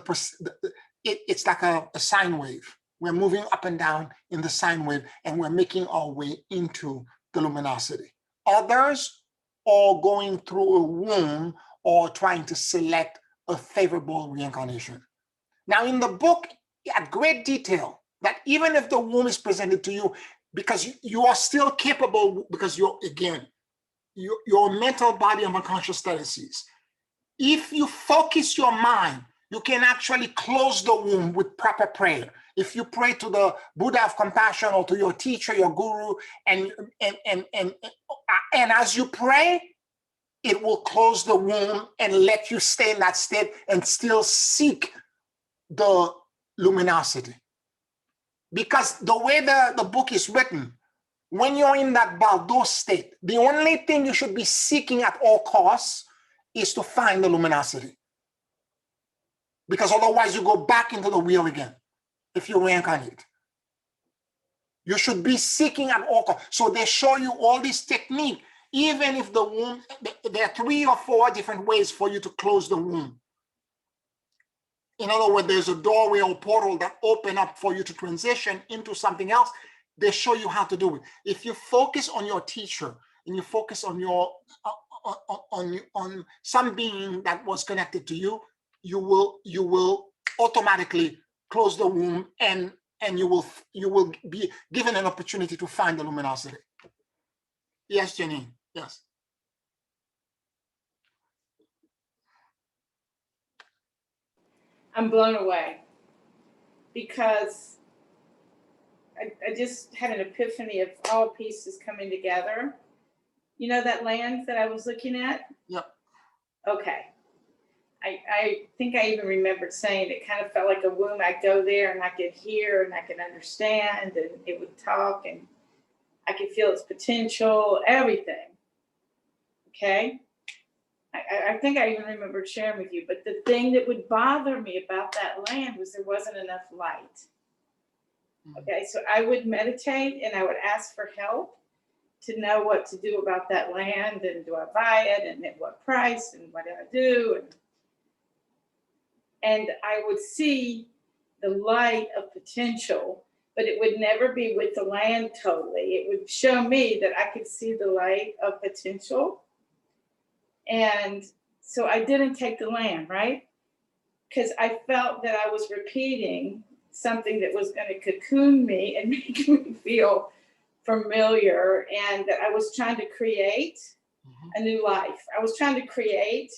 it's like a sine wave. We're moving up and down in the sine wave, and we're making our way into the luminosity. Others are going through a womb or trying to select a favorable reincarnation. Now, in the book, at great detail, that even if the womb is presented to you, because you are still capable, because you're, again, your mental body of unconscious tendencies. If you focus your mind, you can actually close the womb with proper prayer. If you pray to the Buddha of compassion or to your teacher, your guru, and as you pray, it will close the womb and let you stay in that state and still seek the luminosity. Because the way the book is written, when you're in that Bardo state, the only thing you should be seeking at all costs is to find the luminosity. Because otherwise you go back into the wheel again if you reincarnate. You should be seeking at all costs. So they show you all this technique, even if the womb, there are 3 or 4 different ways for you to close the womb. In other words, there's a doorway or portal that open up for you to transition into something else. They show you how to do it. If you focus on your teacher and you focus on your on some being that was connected to you, you will automatically close the womb, and you will be given an opportunity to find the luminosity. Yes, Janine. Yes. I'm blown away because I just had an epiphany of all pieces coming together. You know that land that I was looking at? Yep. Okay. I think I even remembered saying it kind of felt like a womb. I'd go there and I could hear and I could understand, and it would talk, and I could feel its potential, everything. Okay? I think I even remembered sharing with you, but the thing that would bother me about that land was there wasn't enough light. Okay, so I would meditate and I would ask for help to know what to do about that land, and do I buy it, and at what price, and what do I do? And I would see the light of potential, but it would never be with the land totally. It would show me that I could see the light of potential. And so I didn't take the land, right? Because I felt that I was repeating something that was going to cocoon me and make me feel familiar, and that I was trying to create a new life. I was trying to create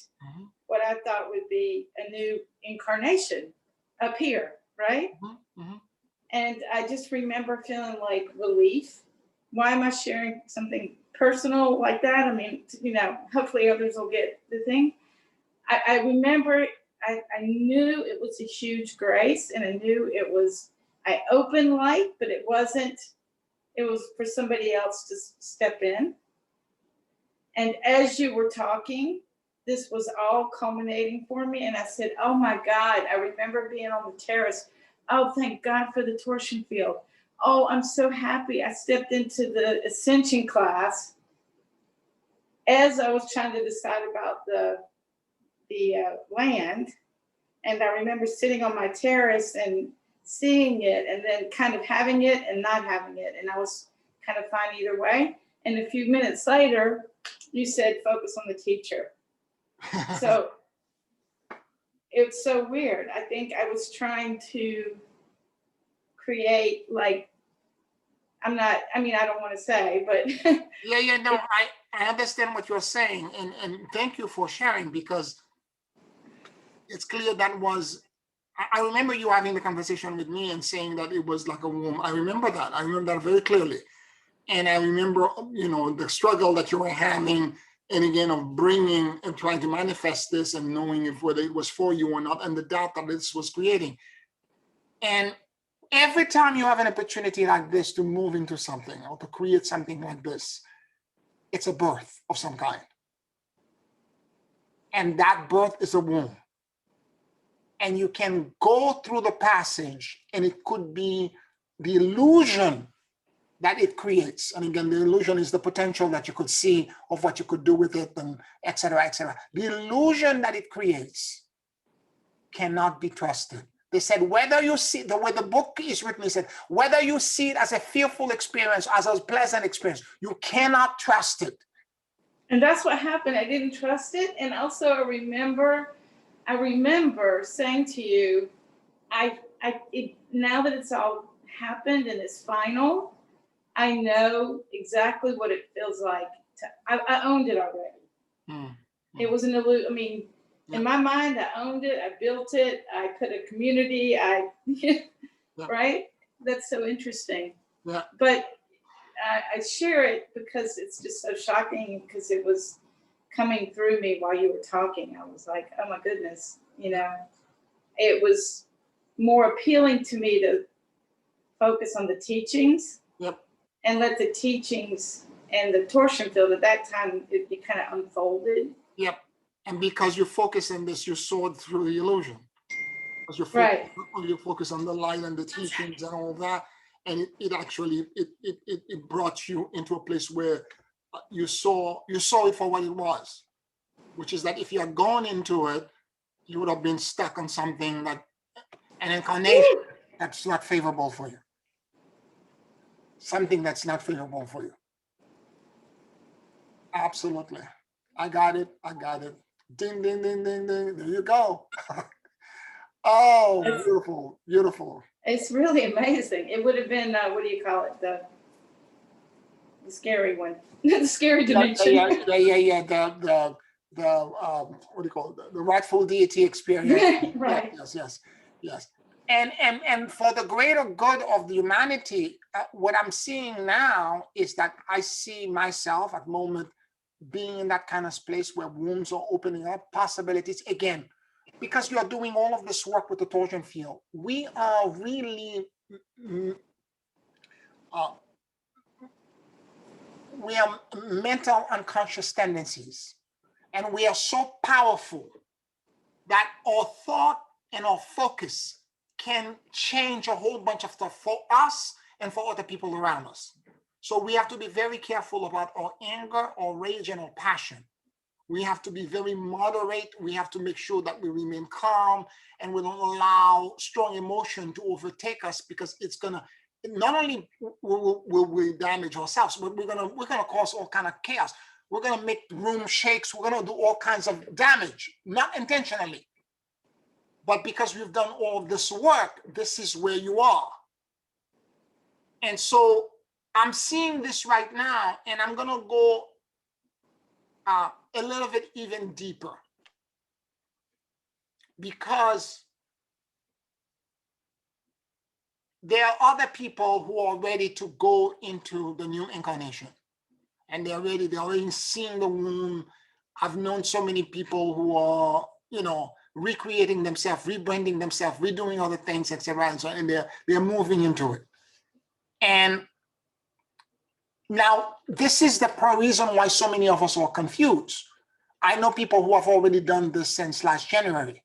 what I thought would be a new incarnation up here, right? And I just remember feeling like relief. Why am I sharing something personal like that? I mean, you know, hopefully others will get the thing. I remember I knew it was a huge grace, and I knew it was, I opened light, but it wasn't, it was for somebody else to step in. And as you were talking, this was all culminating for me. And I said, oh my God, I remember being on the terrace. Oh, thank God for the torsion field. Oh, I'm so happy I stepped into the ascension class as I was trying to decide about the land. And I remember sitting on my terrace and seeing it, and then kind of having it and not having it. And I was kind of fine either way. And a few minutes later, you said, focus on the teacher. So it's so weird. I think I was trying to create, like, I don't want to say, but. No, I understand what you're saying. And thank you for sharing, because it's clear that was, I remember you having the conversation with me and saying that it was like a womb. I remember that. I remember that very clearly. And I remember, you know, the struggle that you were having, and again, of bringing and trying to manifest this and knowing if whether it was for you or not, and the doubt that this was creating. And every time you have an opportunity like this to move into something or to create something like this, it's a birth of some kind. And that birth is a womb. And you can go through the passage, and it could be the illusion that it creates. And again, the illusion is the potential that you could see of what you could do with it, and et cetera, et cetera. The illusion that it creates cannot be trusted. They said, whether you see, the way the book is written, they said, whether you see it as a fearful experience, as a pleasant experience, you cannot trust it. And that's what happened. I didn't trust it. And also I remember saying to you, now that it's all happened and it's final, I know exactly what it feels like. I owned it already. It was an illusion. I mean, in my mind, I owned it. I built it. I put a community. Right? That's so interesting. Yeah. But I share it because it's just so shocking, because it was coming through me while you were talking. I was like, oh my goodness, you know, it was more appealing to me to focus on the teachings. Yep. And let the teachings and the torsion field at that time, it be kind of unfolded. Yep. And because you focus on this, you saw through the illusion. Because you focus on the light and the teachings and all that. And it actually brought you into a place where you saw it for what it was, which is that if you had gone into it, you would have been stuck on something that an incarnation that's not favorable for you. Something that's not favorable for you. Absolutely. I got it. Ding, ding, ding, ding, ding. There you go. Oh, beautiful, beautiful. It's really amazing. It would have been, what do you call it? The scary one. The scary dimension. Yeah. The what do you call it? The rightful deity experience. Right. Yes. And for the greater good of the humanity, what I'm seeing now is that I see myself at the moment being in that kind of place where wombs are opening up, possibilities again, because you are doing all of this work with the torsion field. We are really we are mental unconscious tendencies, and we are so powerful that our thought and our focus can change a whole bunch of stuff for us and for other people around us. So we have to be very careful about our anger, our rage, and our passion. We have to be very moderate. We have to make sure that we remain calm and we don't allow strong emotion to overtake us, because it's gonna, not only will we damage ourselves, but we're gonna cause all kind of chaos. We're gonna make the room shakes. We're gonna do all kinds of damage, not intentionally, but because we've done all this work. This is where you are. And so I'm seeing this right now, and I'm gonna go a little bit even deeper, because there are other people who are ready to go into the new incarnation, and they're already seeing the womb. I've known so many people who are, recreating themselves, rebranding themselves, redoing other things, etc. And so, and they're moving into it. And now this is the reason why so many of us are confused. I know people who have already done this since last January,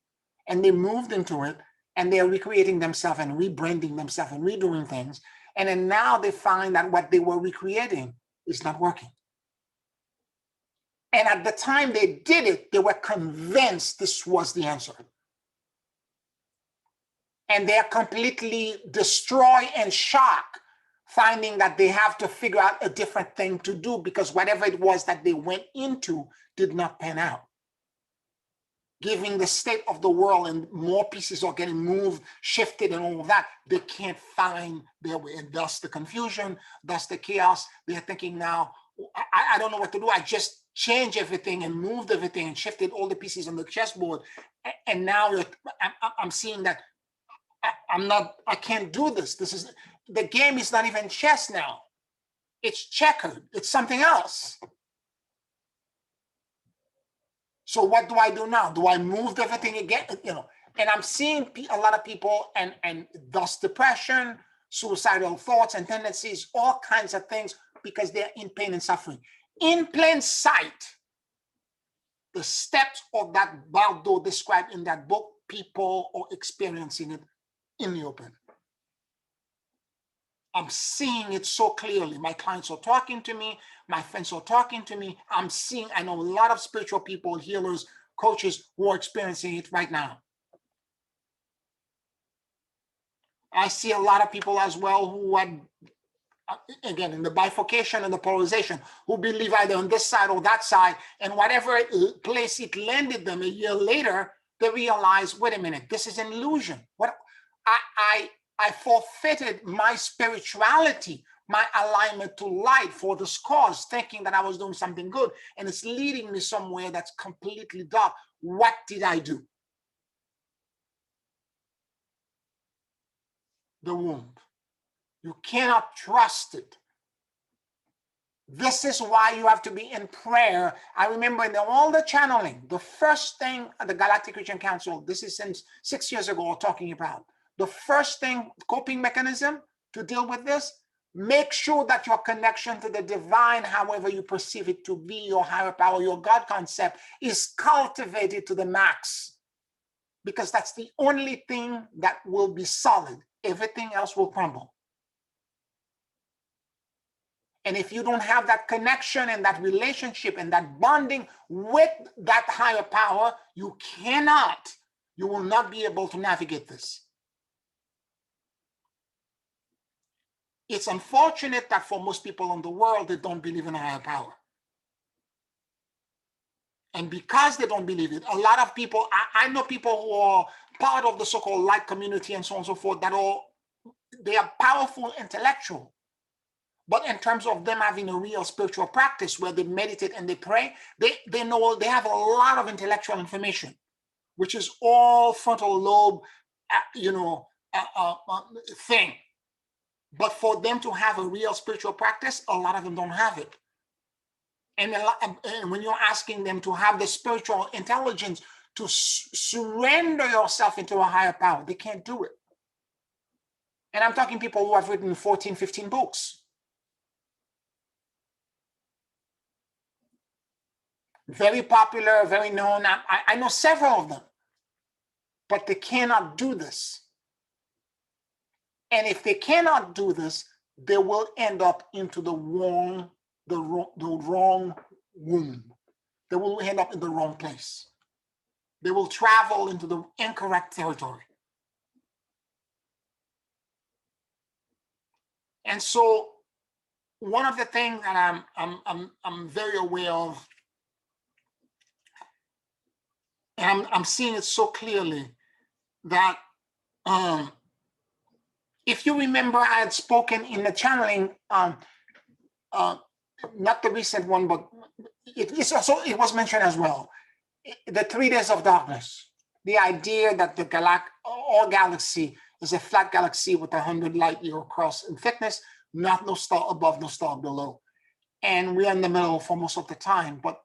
and they moved into it, and they're recreating themselves and rebranding themselves and redoing things. And then now they find that what they were recreating is not working. And at the time they did it, they were convinced this was the answer. And they're completely destroyed and shocked, finding that they have to figure out a different thing to do, because whatever it was that they went into did not pan out. Given the state of the world, and more pieces are getting moved, shifted, and all of that, they can't find their way. And thus the confusion, thus the chaos. They're thinking now, I don't know what to do. I just changed everything and moved everything and shifted all the pieces on the chessboard. And now I'm seeing that I can't do this. The game is not even chess now. It's checkered. It's something else. So what do I do now? Do I move everything again? And I'm seeing a lot of people and thus depression, suicidal thoughts and tendencies, all kinds of things, because they're in pain and suffering. In plain sight, the steps of that Bardo described in that book, people are experiencing it in the open. I'm seeing it so clearly. My clients are talking to me. My friends are talking to me. I know a lot of spiritual people, healers, coaches who are experiencing it right now. I see a lot of people as well who had, again, in the bifurcation and the polarization, who believe either on this side or that side, and whatever place it landed them a year later, they realize, wait a minute, this is an illusion. What I forfeited my spirituality, my alignment to light for this cause, thinking that I was doing something good, and it's leading me somewhere that's completely dark. What did I do? The womb. You cannot trust it. This is why you have to be in prayer. I remember in all the channeling, the first thing the Galactic Christian Council, this is since 6 years ago, talking about, the first thing, coping mechanism to deal with this, make sure that your connection to the divine, however you perceive it to be, your higher power, your God concept, is cultivated to the max. Because that's the only thing that will be solid. Everything else will crumble. And if you don't have that connection and that relationship and that bonding with that higher power, you will not be able to navigate this. It's unfortunate that for most people in the world, they don't believe in a higher power. And because they don't believe it, a lot of people, I know people who are part of the so-called light community and so on and so forth, they are powerful intellectual. But in terms of them having a real spiritual practice where they meditate and they pray, they know they have a lot of intellectual information, which is all frontal lobe, thing. But for them to have a real spiritual practice, a lot of them don't have it. And when you're asking them to have the spiritual intelligence to surrender yourself into a higher power, they can't do it. And I'm talking people who have written 14, 15 books. Very popular, very known. I know several of them, but they cannot do this. And if they cannot do this, they will end up into the wrong womb. They will end up in the wrong place. They will travel into the incorrect territory. And so one of the things that I'm very aware of, and I'm seeing it so clearly, that if you remember, I had spoken in the channeling, not the recent one, but it was mentioned as well. The 3 days of darkness, the idea that our galaxy is a flat galaxy with 100 light year across in thickness, not no star above, no star below. And we're in the middle for most of the time. But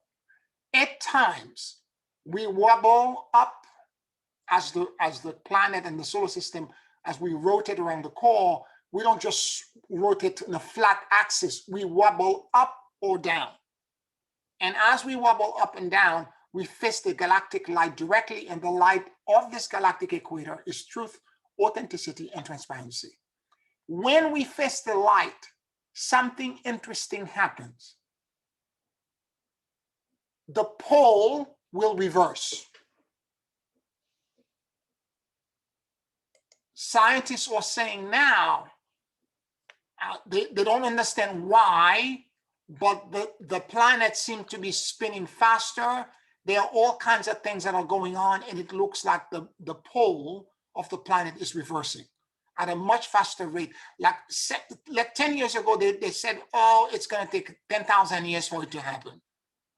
at times, we wobble up as the planet and the solar system, as we rotate around the core. We don't just rotate in a flat axis. We wobble up or down. And as we wobble up and down, we face the galactic light directly, and the light of this galactic equator is truth, authenticity, and transparency. When we face the light, something interesting happens. The pole will reverse. Scientists are saying now, they don't understand why, but the planets seem to be spinning faster. There are all kinds of things that are going on, and it looks like the pole of the planet is reversing at a much faster rate. Like 10 years ago, they said, oh, it's going to take 10,000 years for it to happen.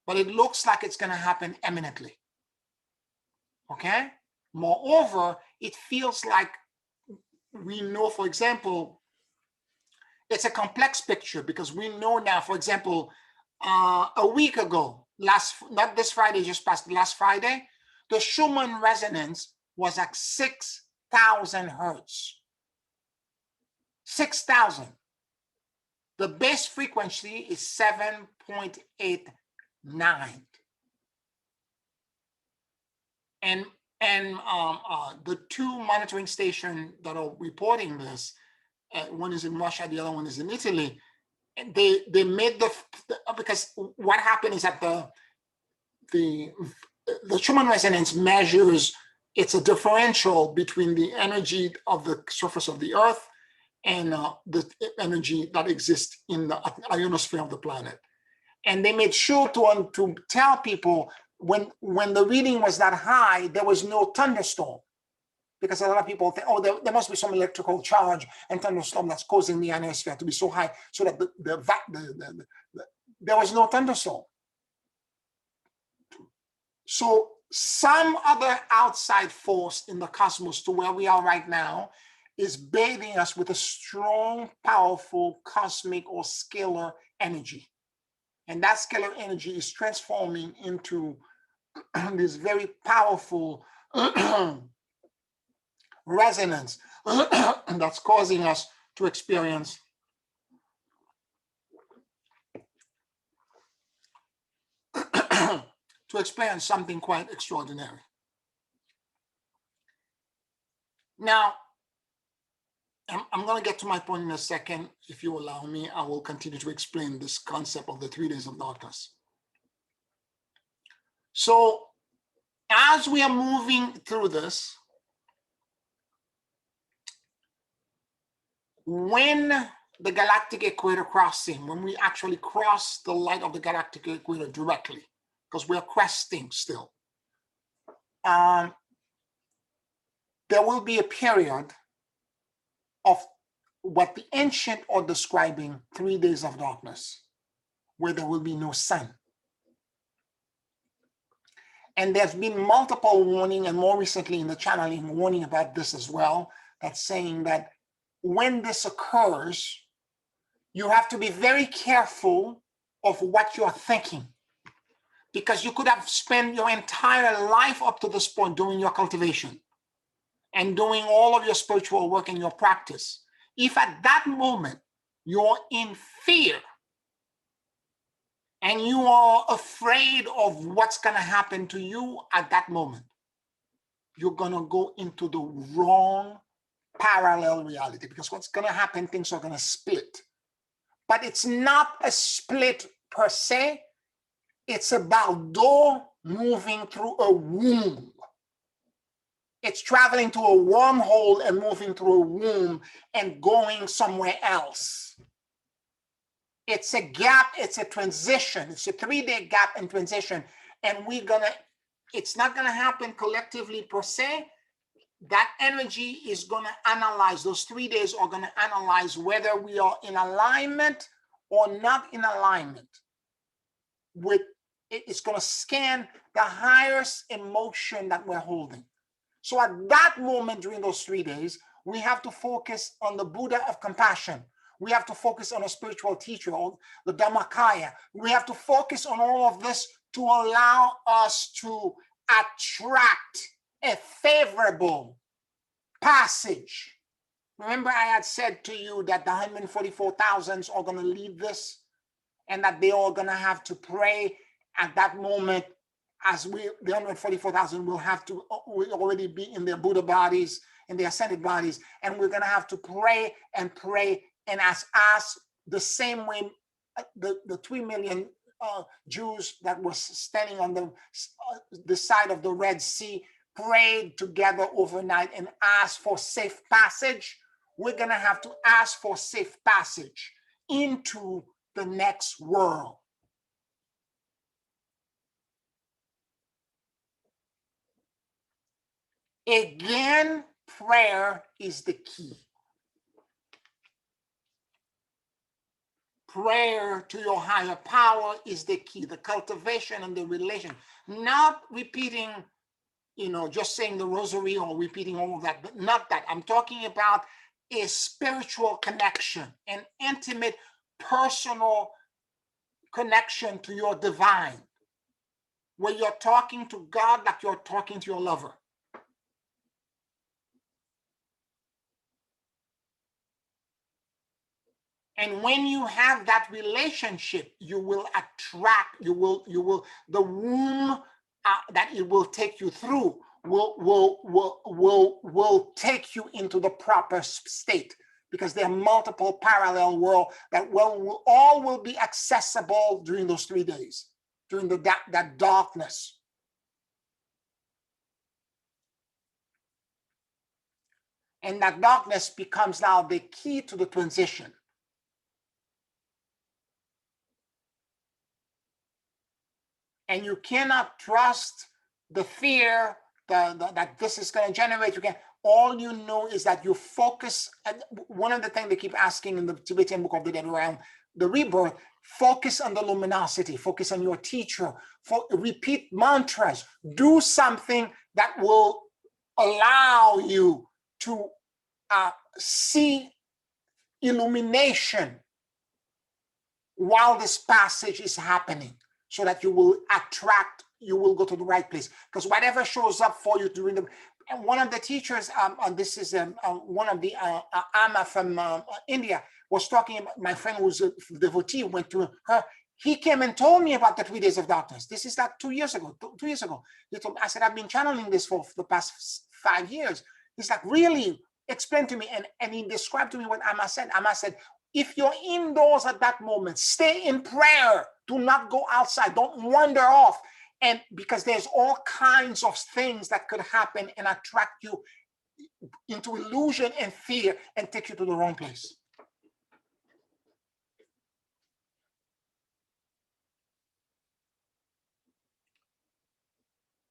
But it looks like it's going to happen imminently. Okay? Moreover, it feels like we know, for example, it's a complex picture because we know now, for example, a week ago, not this Friday, just past last Friday, the Schumann resonance was at 6,000 hertz. 6,000. The base frequency is 7.89. And the two monitoring stations that are reporting this, one is in Russia, the other one is in Italy. And they made because what happened is that the Schumann resonance measures, it's a differential between the energy of the surface of the Earth and the energy that exists in the ionosphere of the planet. And they made sure to tell people when the reading was that high, there was no thunderstorm. Because a lot of people think, oh, there must be some electrical charge and thunderstorm that's causing the ionosphere to be so high, so that there was no thunderstorm. So some other outside force in the cosmos to where we are right now is bathing us with a strong, powerful cosmic or scalar energy. And that scalar energy is transforming into this very powerful resonance that's causing us to experience something quite extraordinary. Now, I'm going to get to my point in a second. If you allow me, I will continue to explain this concept of the 3 days of darkness. So as we are moving through this, when the galactic equator crossing, when we actually cross the light of the galactic equator directly, because we are cresting still, there will be a period of what the ancient are describing 3 days of darkness, where there will be no sun. And there's been multiple warning, and more recently in the channeling, warning about this as well, that's saying that when this occurs, you have to be very careful of what you're thinking, because you could have spent your entire life up to this point doing your cultivation and doing all of your spiritual work and your practice. If at that moment you're in fear and you are afraid of what's going to happen to you at that moment, you're going to go into the wrong parallel reality, because what's going to happen, things are going to split. But it's not a split per se. It's about door moving through a womb. It's traveling to a wormhole and moving through a womb and going somewhere else. It's a gap, it's a transition. It's a 3-day gap in transition. And it's not gonna happen collectively per se. That energy is gonna analyze, those 3 days are gonna analyze whether we are in alignment or not in alignment with, it's gonna scan the highest emotion that we're holding. So at that moment during those 3 days, we have to focus on the Buddha of compassion. We have to focus on a spiritual teacher, or the Dhammakaya. We have to focus on all of this to allow us to attract a favorable passage. Remember, I had said to you that the 144,000 are going to lead this, and that they are going to have to pray at that moment. As the 144,000 will already be in their Buddha bodies, in their ascended bodies, and we're going to have to pray and pray and ask the same way the 3 million Jews that were standing on the side of the Red Sea prayed together overnight and asked for safe passage. We're going to have to ask for safe passage into the next world. Again, prayer is the key. Prayer to your higher power is the key. The cultivation and the relation. Not repeating, just saying the rosary or repeating all of that, but not that. I'm talking about a spiritual connection, an intimate, personal connection to your divine, where you're talking to God like you're talking to your lover. And when you have that relationship, you will attract, the womb that it will take you through will take you into the proper state, because there are multiple parallel worlds that all will be accessible during those 3 days, during that darkness. And that darkness becomes now the key to the transition. And you cannot trust the fear that this is going to generate. All you know is that you focus. And one of the things they keep asking in the Tibetan Book of the Dead around the rebirth, focus on the luminosity, focus on your teacher, repeat mantras, do something that will allow you to see illumination while this passage is happening, so that you will go to the right place. Because whatever shows up for you during and one of the teachers, and this is one of the Amma from India, was talking about, my friend who's a devotee, went to her, he came and told me about the 3 days of darkness. This is like 2 years ago. I said, I've been channeling this for the past 5 years. He's like, really? explained to me, and he described to me what Amma said. Amma said, if you're indoors at that moment, stay in prayer. Do not go outside. Don't wander off. And because there's all kinds of things that could happen and attract you into illusion and fear and take you to the wrong place.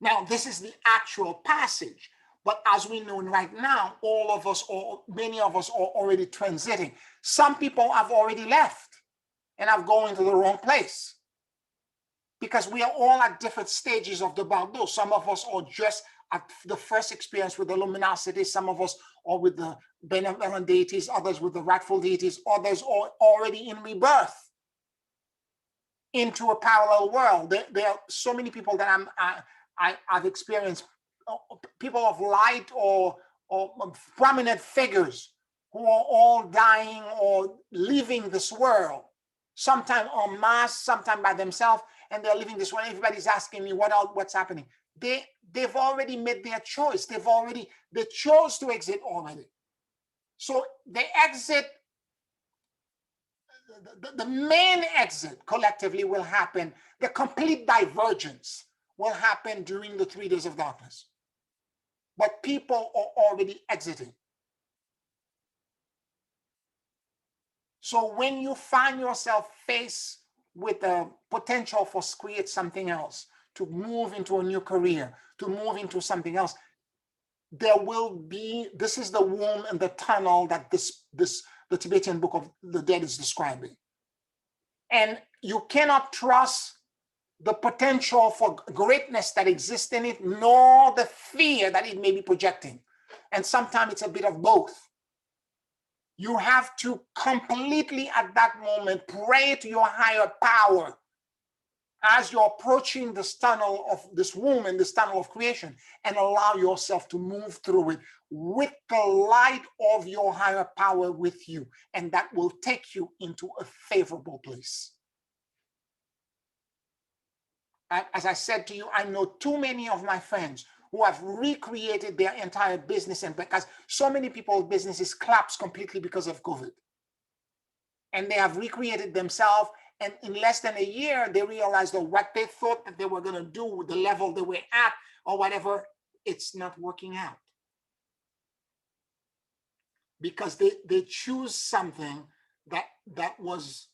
Now, this is the actual passage. But as we know right now, all of us, or many of us, are already transiting. Some people have already left and have gone into the wrong place. Because we are all at different stages of the Bardo. Some of us are just at the first experience with the luminosity. Some of us are with the benevolent deities, others with the rightful deities, others are already in rebirth into a parallel world. There are so many people that I've experienced, people of light or prominent figures who are all dying or leaving this world, sometime en masse, sometime by themselves, and they're leaving this world. Everybody's asking me what's happening. They've already made their choice. They chose to exit already. So the exit, the main exit collectively will happen. The complete divergence will happen during the 3 days of darkness. But people are already exiting. So when you find yourself faced with the potential for create something else, to move into a new career, to move into something else, there will be, this is the womb and the tunnel that the Tibetan Book of the Dead is describing. And you cannot trust the potential for greatness that exists in it, nor the fear that it may be projecting. And sometimes it's a bit of both. You have to completely at that moment pray to your higher power as you're approaching this tunnel of this womb and this tunnel of creation, and allow yourself to move through it with the light of your higher power with you. And that will take you into a favorable place. As I said to you, I know too many of my friends who have recreated their entire business, and because so many people's businesses collapsed completely because of COVID. And they have recreated themselves, and in less than a year, they realized that what they thought that they were going to do with the level they were at or whatever, it's not working out. Because they choose something that was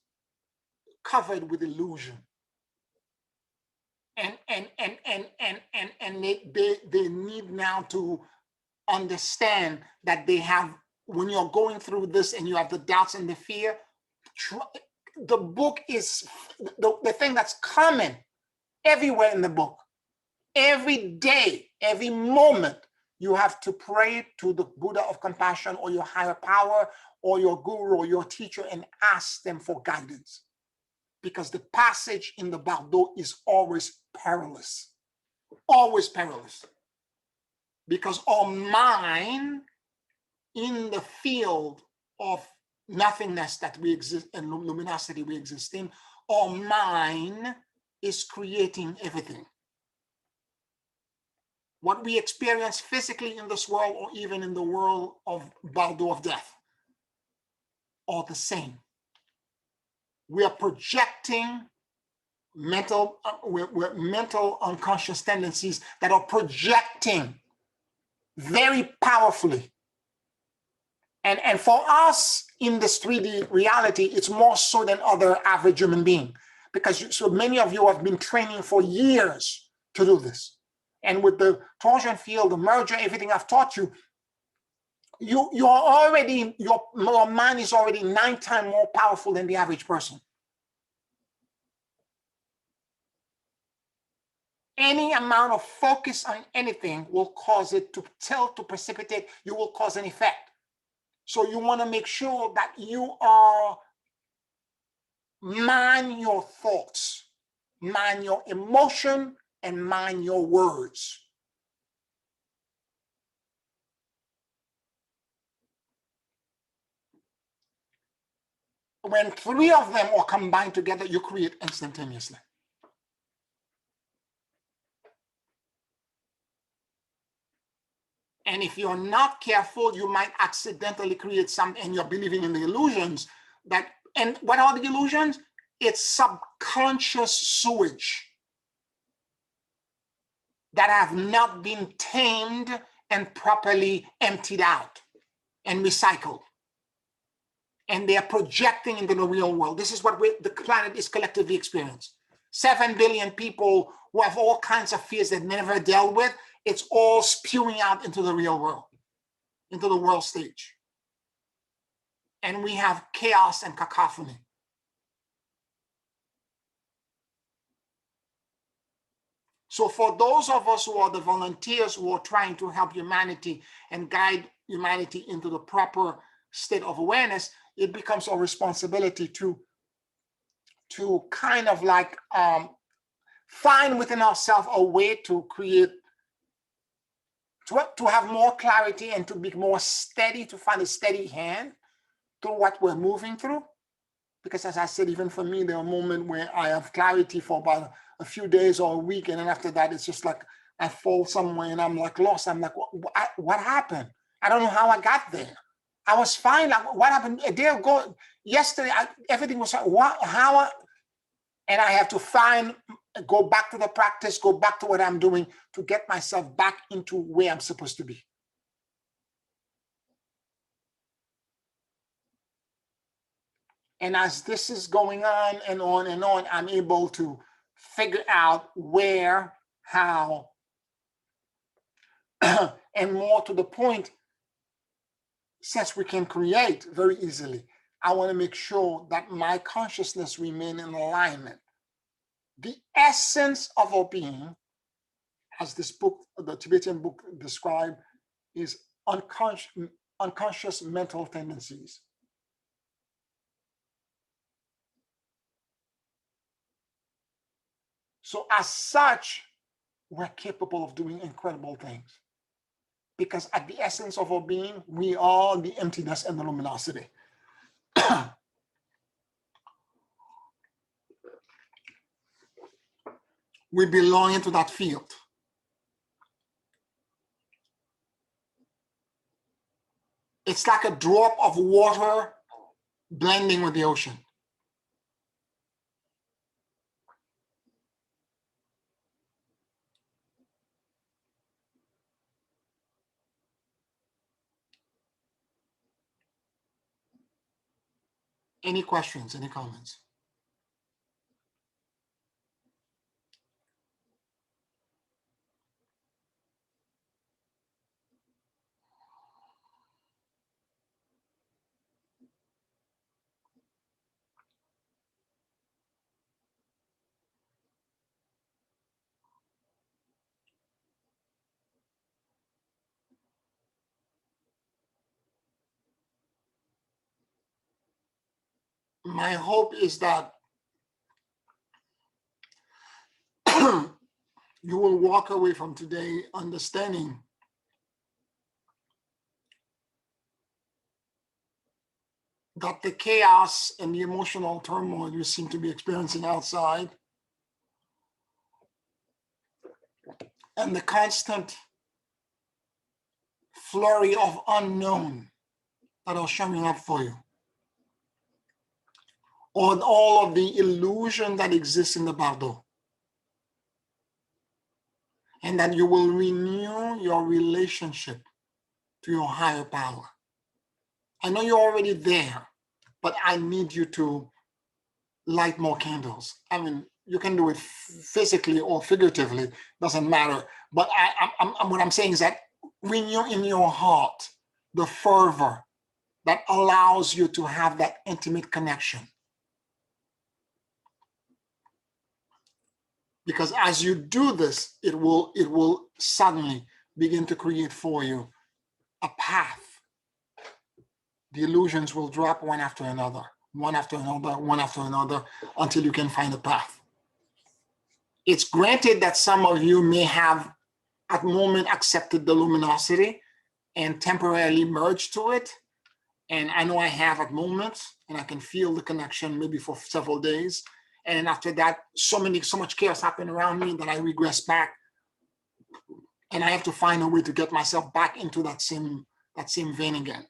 covered with illusion. And they need now to understand that they have, when you're going through this and you have the doubts and the fear, the book is the thing that's common everywhere in the book. Every day, every moment, you have to pray to the Buddha of compassion or your higher power or your guru or your teacher and ask them for guidance. Because the passage in the Bardo is always perilous. Always perilous. Because our mind in the field of nothingness that we exist and luminosity we exist in, our mind is creating everything. What we experience physically in this world or even in the world of Bardo of death are the same. We are projecting mental unconscious tendencies that are projecting very powerfully. And for us in this 3D reality, it's more so than other average human being, because so many of you have been training for years to do this. And with the torsion field, the merger, everything I've taught you, you're already, your mind is already 9 times more powerful than the average person. Any amount of focus on anything will cause it to tilt, to precipitate. You will cause an effect. So you want to make sure that you are mind your thoughts, mind your emotion, and mind your words. When 3 of them are combined together, you create instantaneously. And if you're not careful, you might accidentally create some, and you're believing in the illusions that, and what are the illusions? It's subconscious sewage that have not been tamed and properly emptied out and recycled. And they are projecting into the real world. This is what the planet is collectively experiencing. 7 billion people who have all kinds of fears that never dealt with, it's all spewing out into the real world, into the world stage. And we have chaos and cacophony. So for those of us who are the volunteers who are trying to help humanity and guide humanity into the proper state of awareness, it becomes our responsibility to kind of like find within ourselves a way to create, to have more clarity and to be more steady, to find a steady hand through what we're moving through. Because as I said, even for me, there are moments where I have clarity for about a few days or a week, and then after that, it's just like I fall somewhere and I'm like lost. I'm like, what happened? I don't know how I got there. I was fine. Like, what happened a day ago? Yesterday, everything was what? How? And I have to go back to the practice, go back to what I'm doing to get myself back into where I'm supposed to be. And as this is going on and on and on, I'm able to figure out where, how, and more to the point, since we can create very easily, I want to make sure that my consciousness remain in alignment. The essence of our being, as this book, the Tibetan book described, is unconscious mental tendencies. So as such, we're capable of doing incredible things. Because at the essence of our being, we are the emptiness and the luminosity. We belong into that field. It's like a drop of water blending with the ocean. Any questions, any comments? My hope is that you will walk away from today understanding that the chaos and the emotional turmoil you seem to be experiencing outside and the constant flurry of unknown that are showing up for you, or all of the illusion that exists in the Bardo, and that you will renew your relationship to your higher power. I know you're already there, but I need you to light more candles. I mean, you can do it physically or figuratively, doesn't matter. But what I'm saying is that renew in your heart the fervor that allows you to have that intimate connection. Because as you do this, it will suddenly begin to create for you a path. The illusions will drop one after another, one after another, one after another, until you can find a path. It's granted that some of you may have at the moment accepted the luminosity and temporarily merged to it. And I know I have at moments, and I can feel the connection maybe for several days. And after that, so much chaos happened around me that I regress back And I have to find a way to get myself back into that same vein again.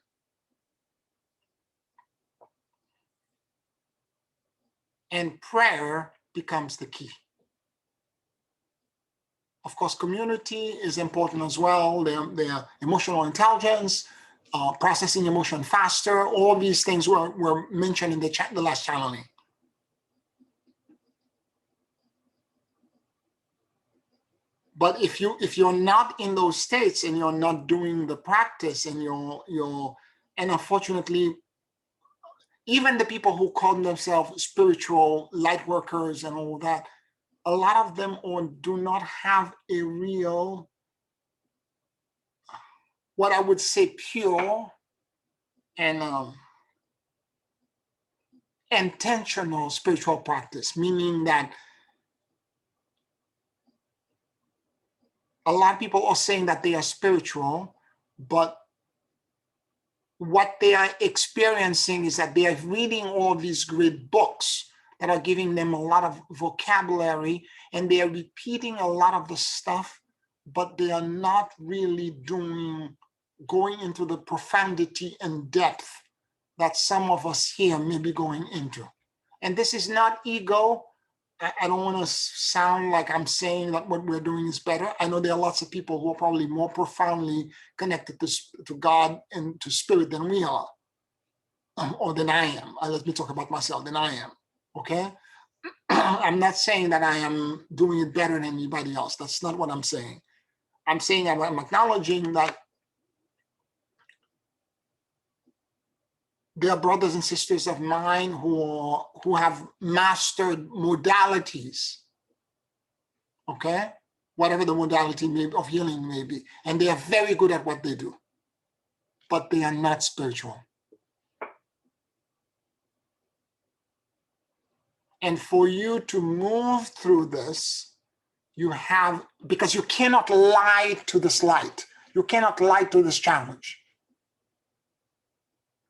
And prayer becomes the key. Of course, community is important as well. Their emotional intelligence, processing emotion faster, all these things were mentioned in the last channeling. But if you're not in those states and you're not doing the practice and and unfortunately, even the people who call themselves spiritual light workers and all that, a lot of them do not have a real, what I would say, pure and intentional spiritual practice, meaning that a lot of people are saying that they are spiritual, but what they are experiencing is that they are reading all these great books that are giving them a lot of vocabulary, and they are repeating a lot of the stuff, but they are not really going into the profundity and depth that some of us here may be going into. And this is not ego. I don't want to sound like I'm saying that what we're doing is better. I know there are lots of people who are probably more profoundly connected to God and to spirit than we are, or than I am. Let me talk about myself, than I am, okay? I'm not saying that I am doing it better than anybody else. That's not what I'm saying. I'm saying I'm acknowledging that there are brothers and sisters of mine who have mastered modalities, okay? Whatever the modality of healing may be. And they are very good at what they do, but they are not spiritual. And for you to move through this, because you cannot lie to this light. You cannot lie to this challenge.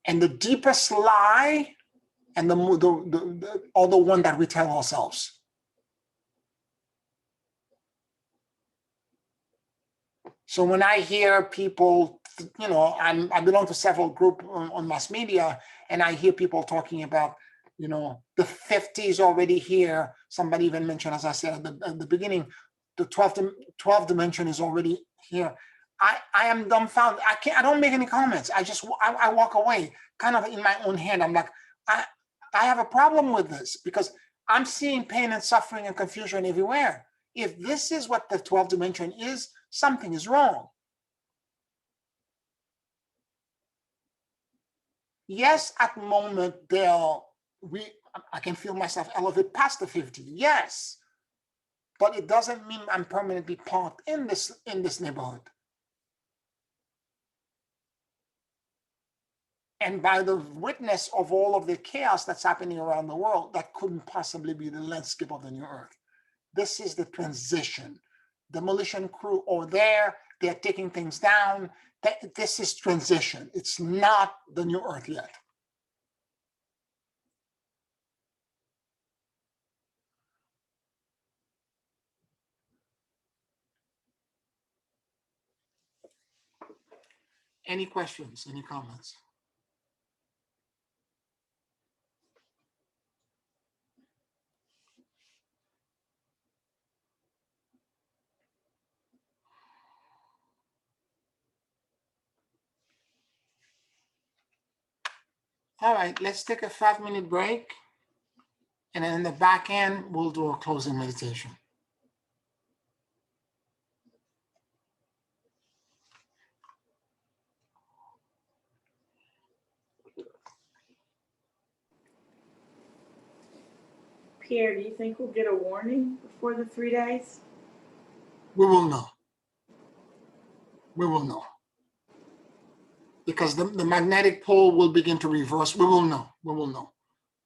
And the deepest lie, and the one that we tell ourselves. So when I hear people, I belong to several groups on mass media, and I hear people talking about, the 50 is already here. Somebody even mentioned, as I said at the beginning, the 12th dimension is already here. I am dumbfounded. I don't make any comments. I walk away, kind of in my own head. I'm like, I have a problem with this, because I'm seeing pain and suffering and confusion everywhere. If this is what the 12th dimension is, something is wrong. Yes, at the moment I can feel myself elevate past the 50. Yes, but it doesn't mean I'm permanently parked in this neighborhood. And by the witness of all of the chaos that's happening around the world, that couldn't possibly be the landscape of the new earth. This is the transition. Demolition crew are there. They're taking things down. This is transition. It's not the new earth yet. Any questions, any comments? All right, let's take a 5-minute break. And then in the back end, we'll do a closing meditation. Pierre, do you think we'll get a warning before the 3 days? We will know. We will know. Because the magnetic pole will begin to reverse. We will know. We will know.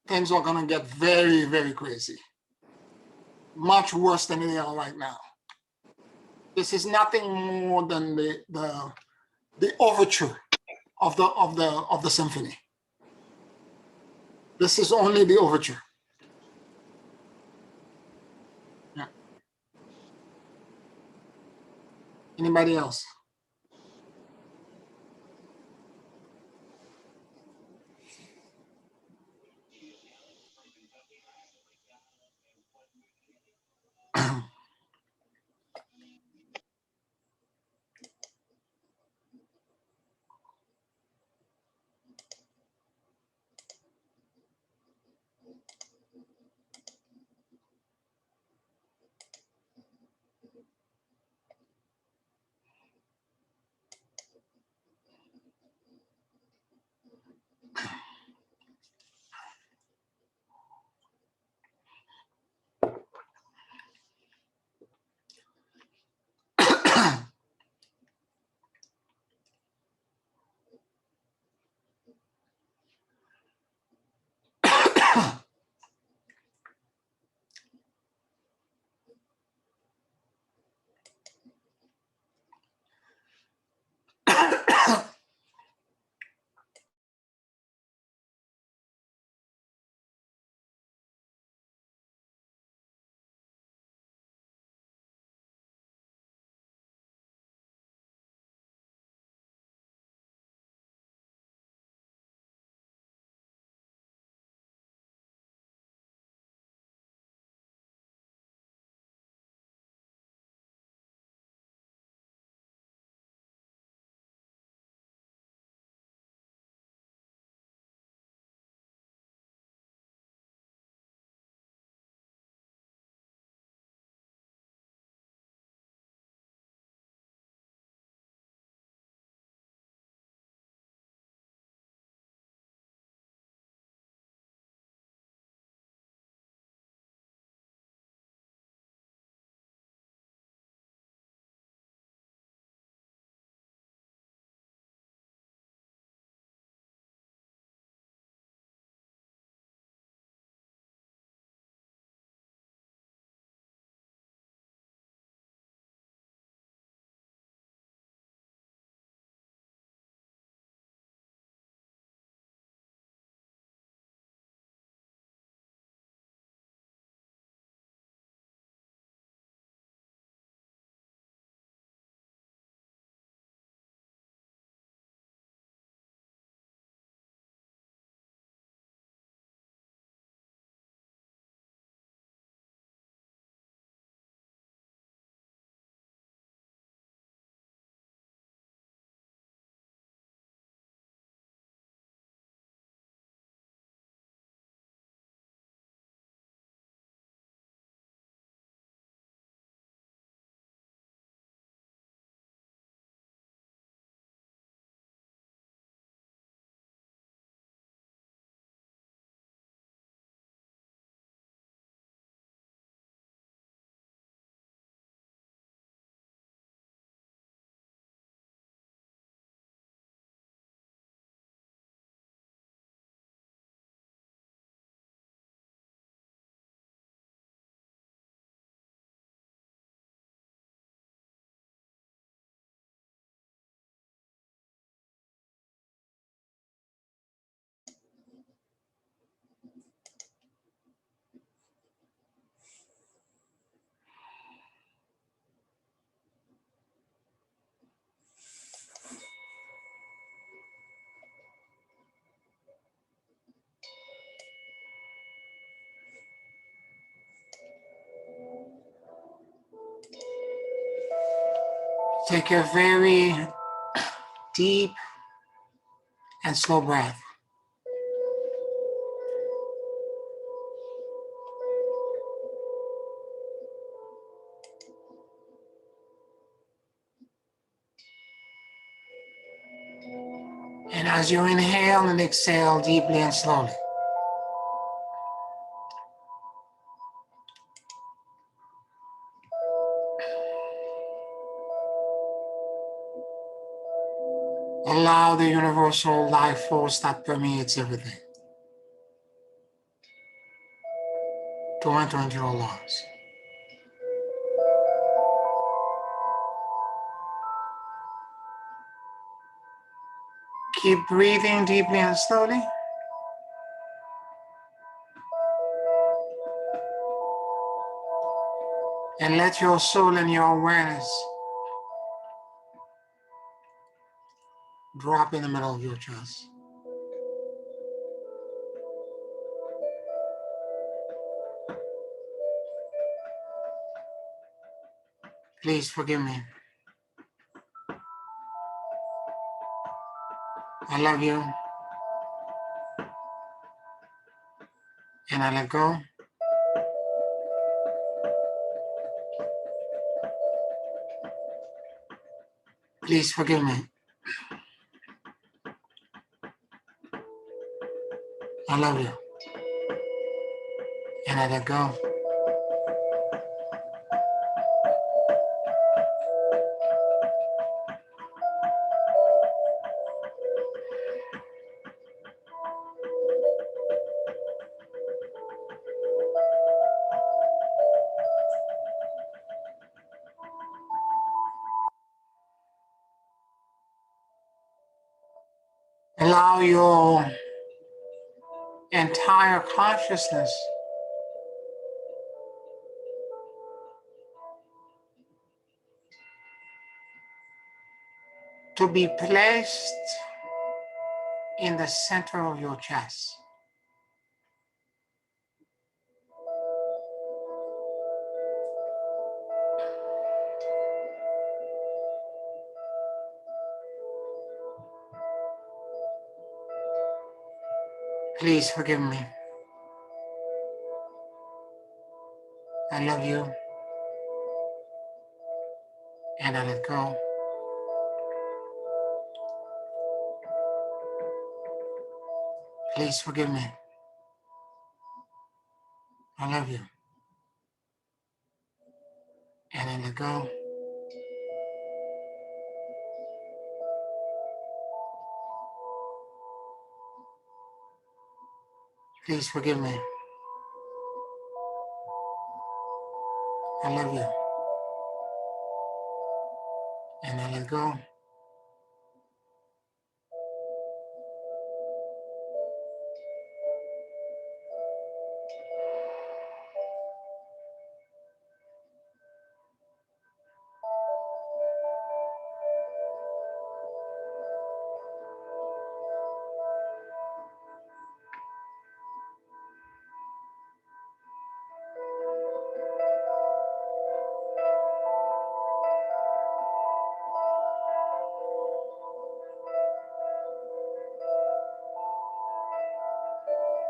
Things are going to get very, very crazy. Much worse than they are right now. This is nothing more than the overture of the symphony. This is only the overture. Yeah. Any Anybody else? Take a very deep and slow breath. And as you inhale and exhale deeply and slowly, allow the universal life force that permeates everything to enter into your lungs. Keep breathing deeply and slowly. And let your soul and your awareness drop in the middle of your chest. Please forgive me. I love you. And I let go. Please forgive me. I love you. And I let go. Allow your entire consciousness to be placed in the center of your chest. Please forgive me. I love you. And I let go. Please forgive me. I love you. And I let go. Please forgive me. I love you. And I let go.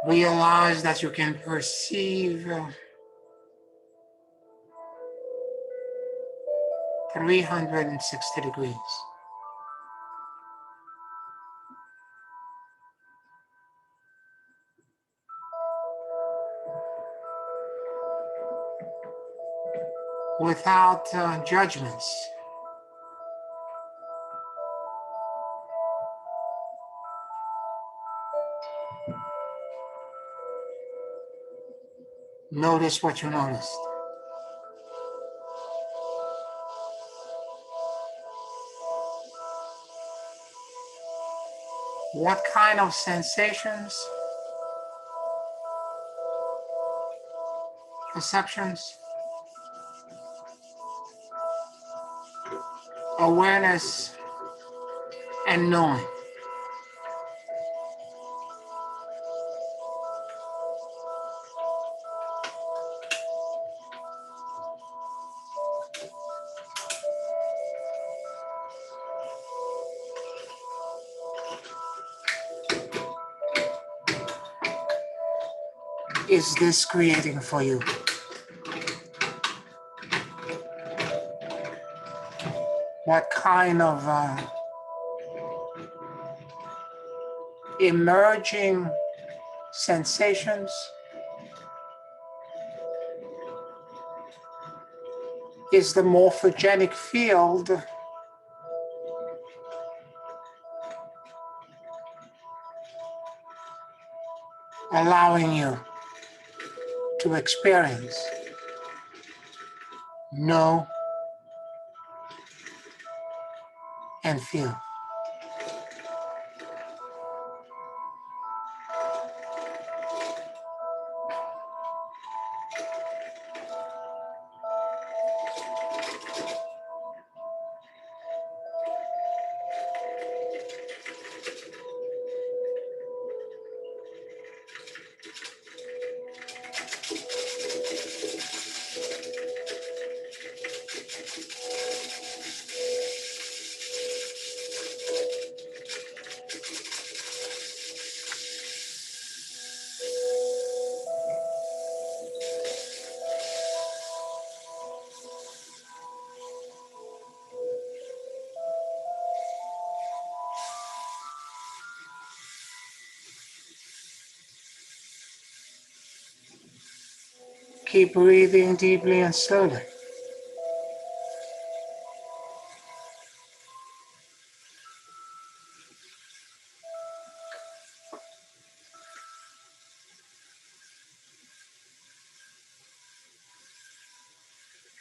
Realize that you can perceive 360 degrees. Without judgments. Notice what you noticed. What kind of sensations, perceptions, awareness, and knowing is this creating for you? What kind of emerging sensations is the morphogenic field allowing you to experience, know, and feel? Keep breathing deeply and slowly.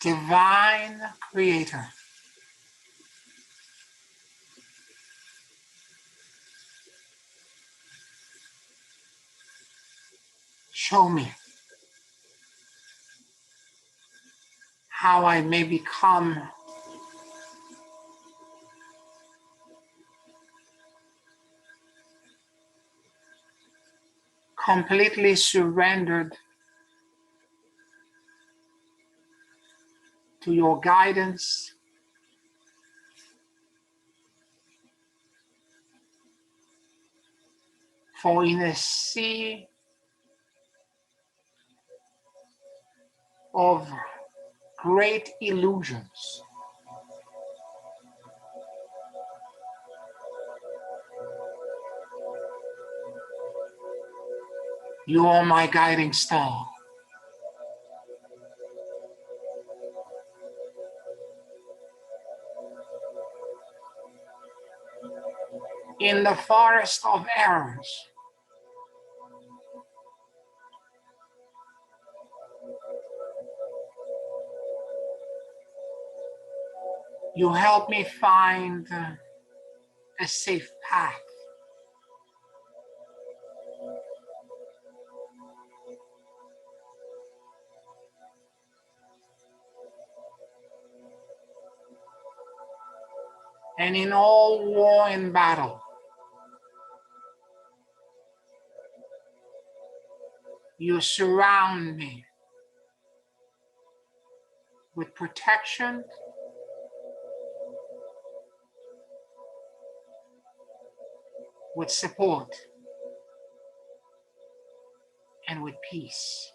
Divine Creator, show me how I may become completely surrendered to your guidance, for in a sea of great illusions, you are my guiding star. In the forest of errors, you help me find a safe path. And in all war and battle, you surround me with protection, with support, and with peace.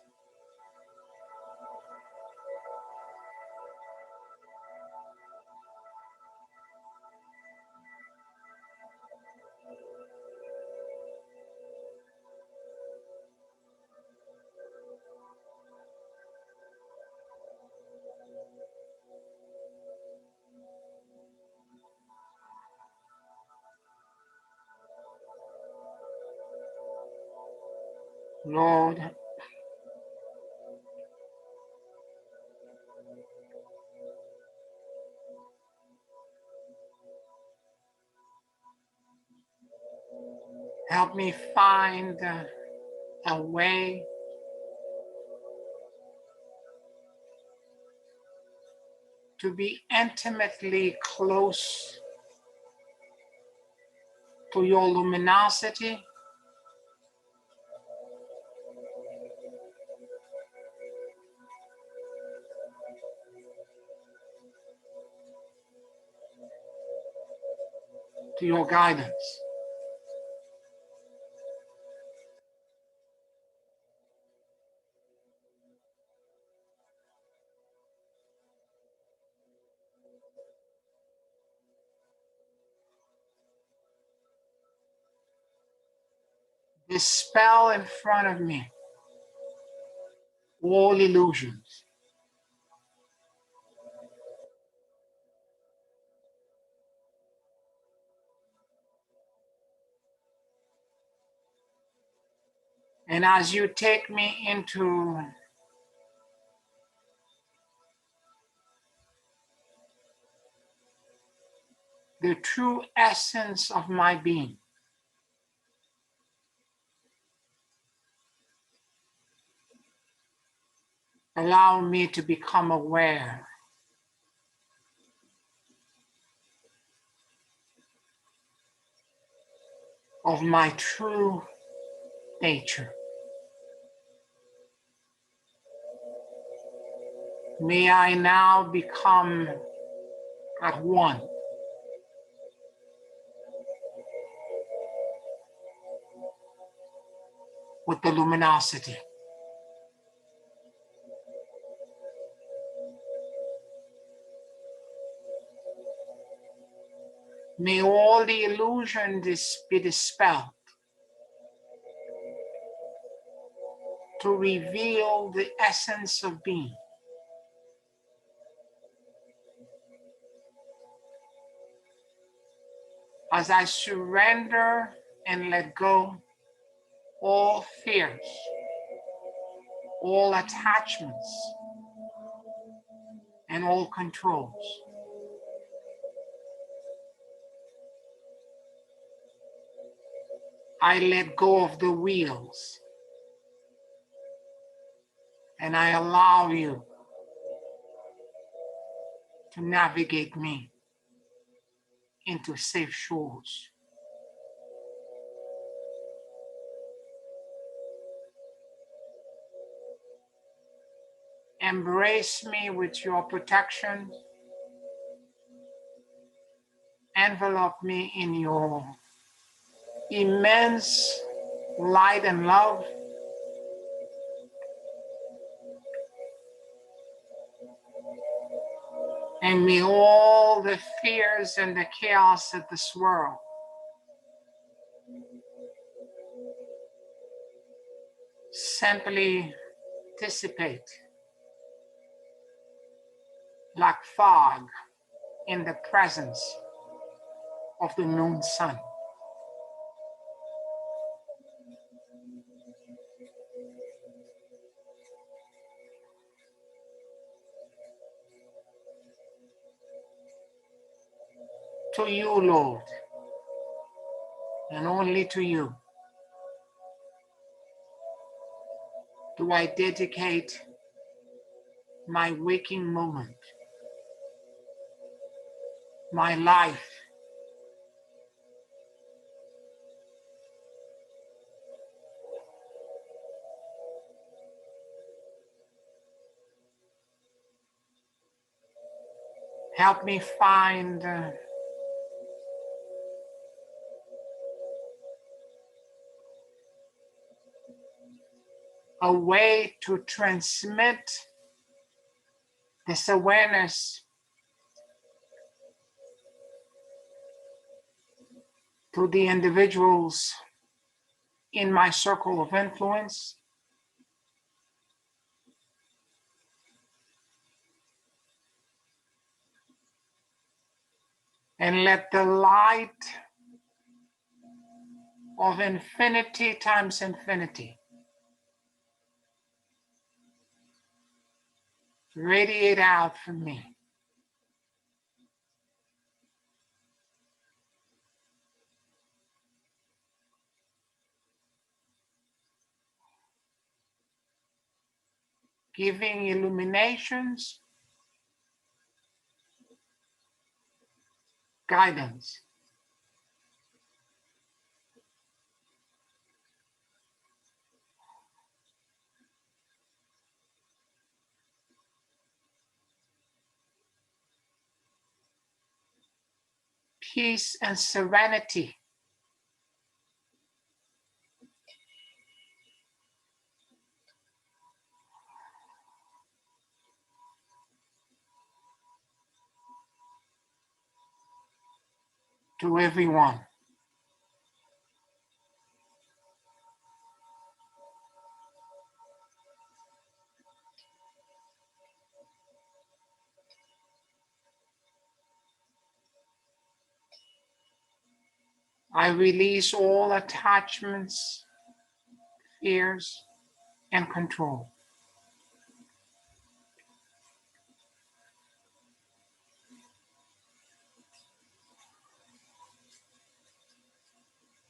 Lord, help me find a way to be intimately close to your luminosity, to your guidance. Dispel in front of me all illusions. And as you take me into the true essence of my being, allow me to become aware of my true nature. May I now become at one with the luminosity. May all the illusion be dispelled to reveal the essence of being. As I surrender and let go all fears, all attachments, and all controls. I let go of the wheels and I allow you to navigate me into safe shores. Embrace me with your protection. Envelop me in your immense light and love. And may all the fears and the chaos of this world simply dissipate like fog in the presence of the noon sun. To you, Lord, and only to you, do I dedicate my waking moment, my life. Help me find a way to transmit this awareness to the individuals in my circle of influence, and let the light of infinity times infinity radiate out from me. Giving illuminations, guidance, peace and serenity to everyone. I release all attachments, fears, and control.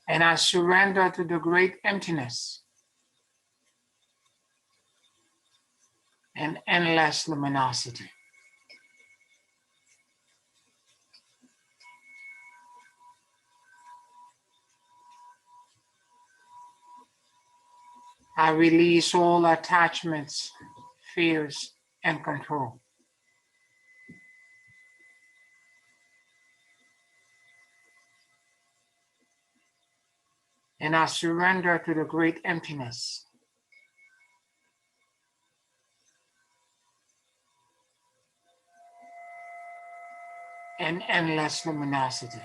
And I surrender to the great emptiness and endless luminosity. I release all attachments, fears, and control. And I surrender to the great emptiness and endless luminosity.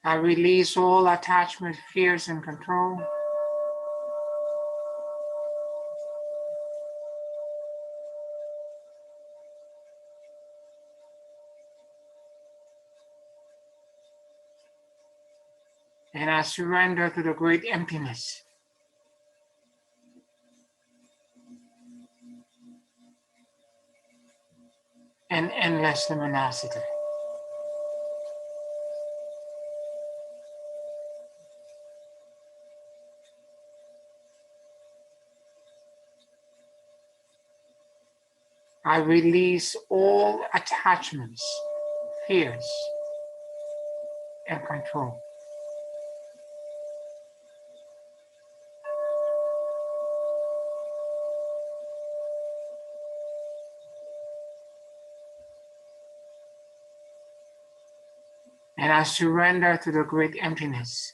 I release all attachment, fears, and control. And I surrender to the great emptiness. And endless luminosity. I release all attachments, fears, and control. And I surrender to the great emptiness.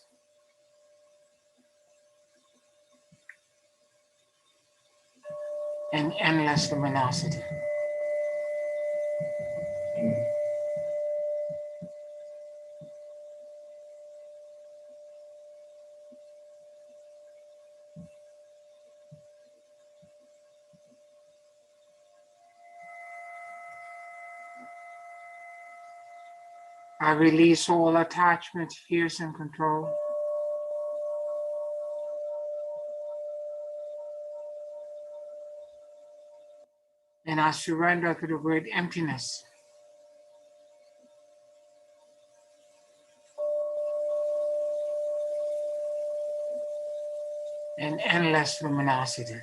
And endless luminosity. I release all attachments, fears, and control. And I surrender to the great emptiness. And endless luminosity.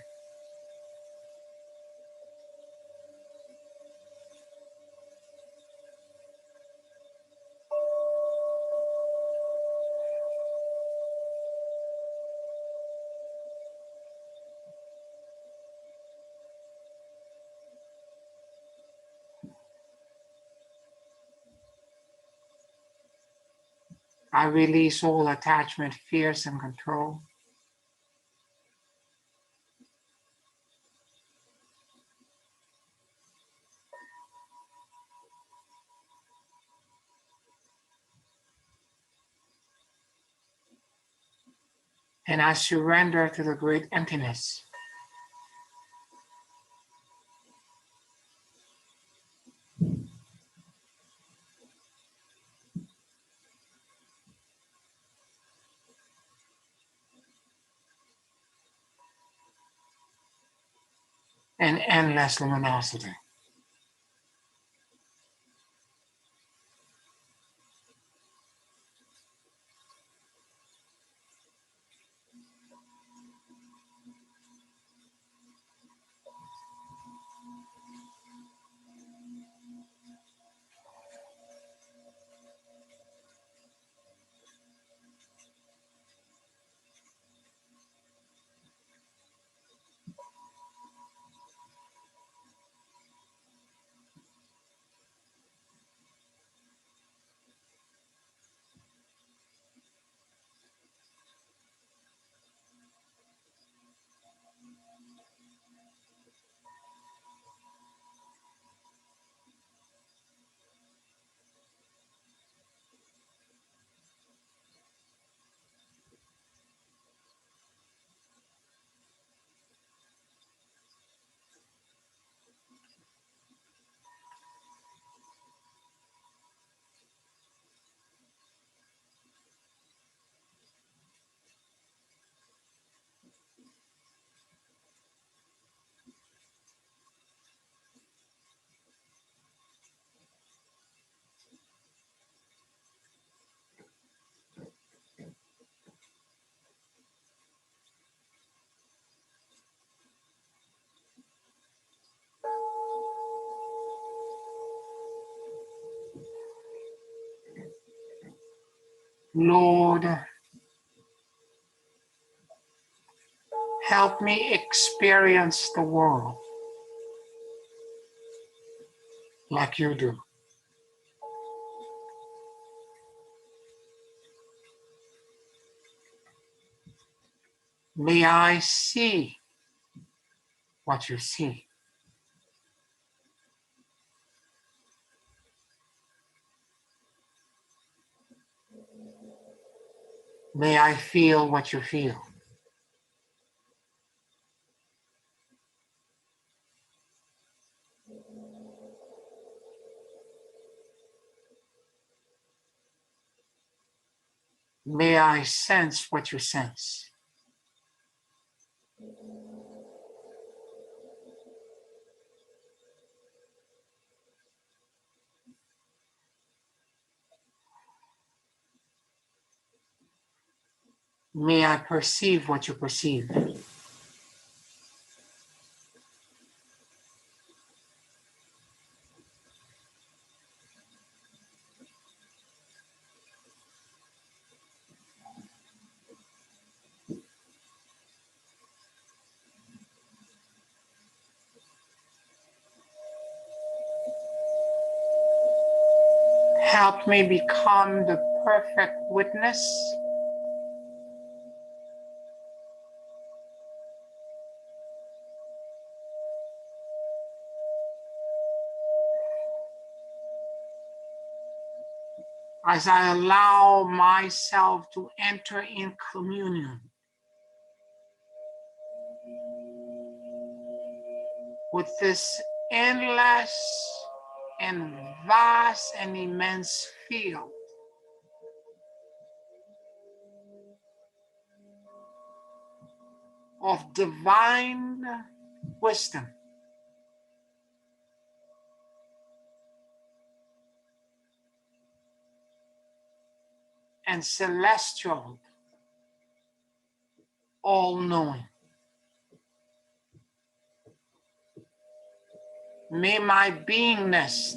I release all attachment, fears, and control. And I surrender to the great emptiness. And endless luminosity. Lord, help me experience the world like you do. May I see what you see. May I feel what you feel. May I sense what you sense. May I perceive what you perceive. Help me become the perfect witness as I allow myself to enter in communion with this endless and vast and immense field of divine wisdom and celestial all-knowing. May my beingness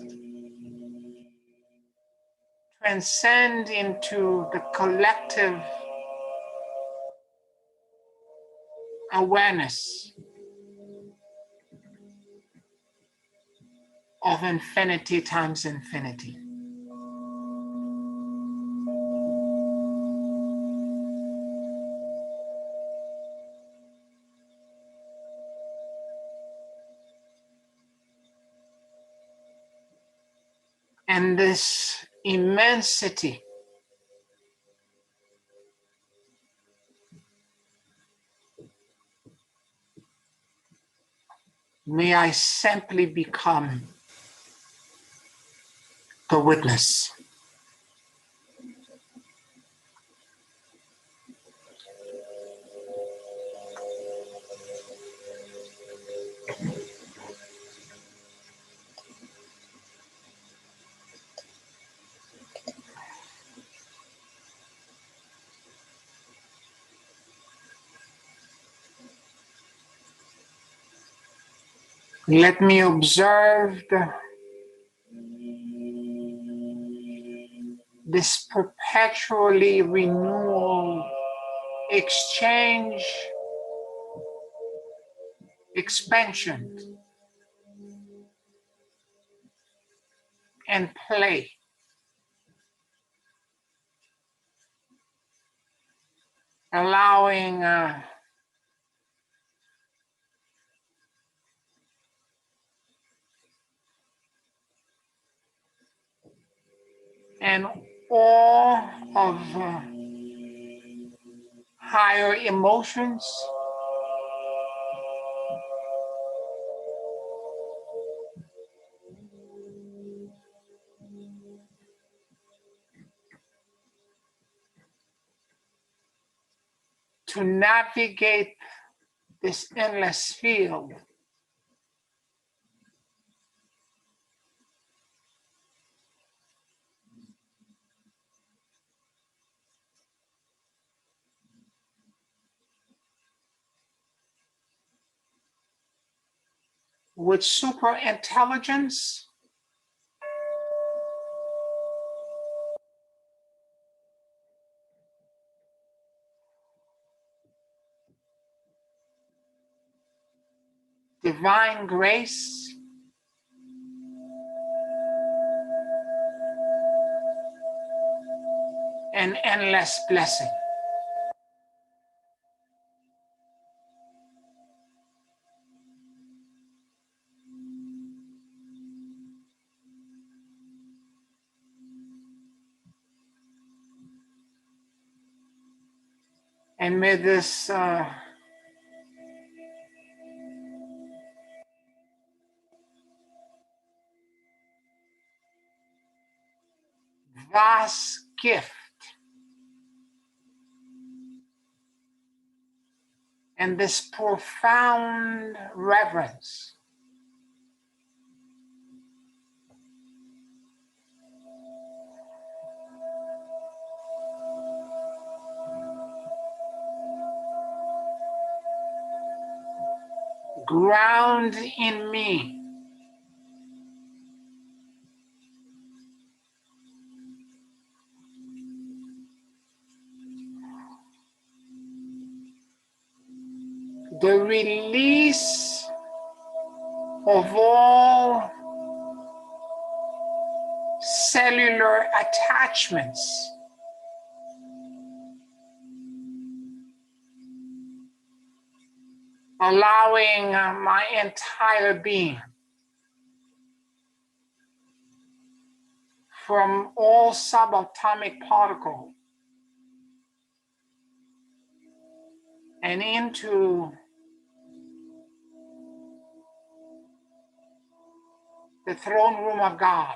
transcend into the collective awareness of infinity times infinity. And this immensity may I simply become the witness. Let me observe this perpetually renewal, exchange, expansion, and play. Allowing an awe of higher emotions, to navigate this endless field with super intelligence, divine grace, and endless blessing. And may this vast gift and this profound reverence ground in me the release of all cellular attachments allowing my entire being from all subatomic particle and into the throne room of God.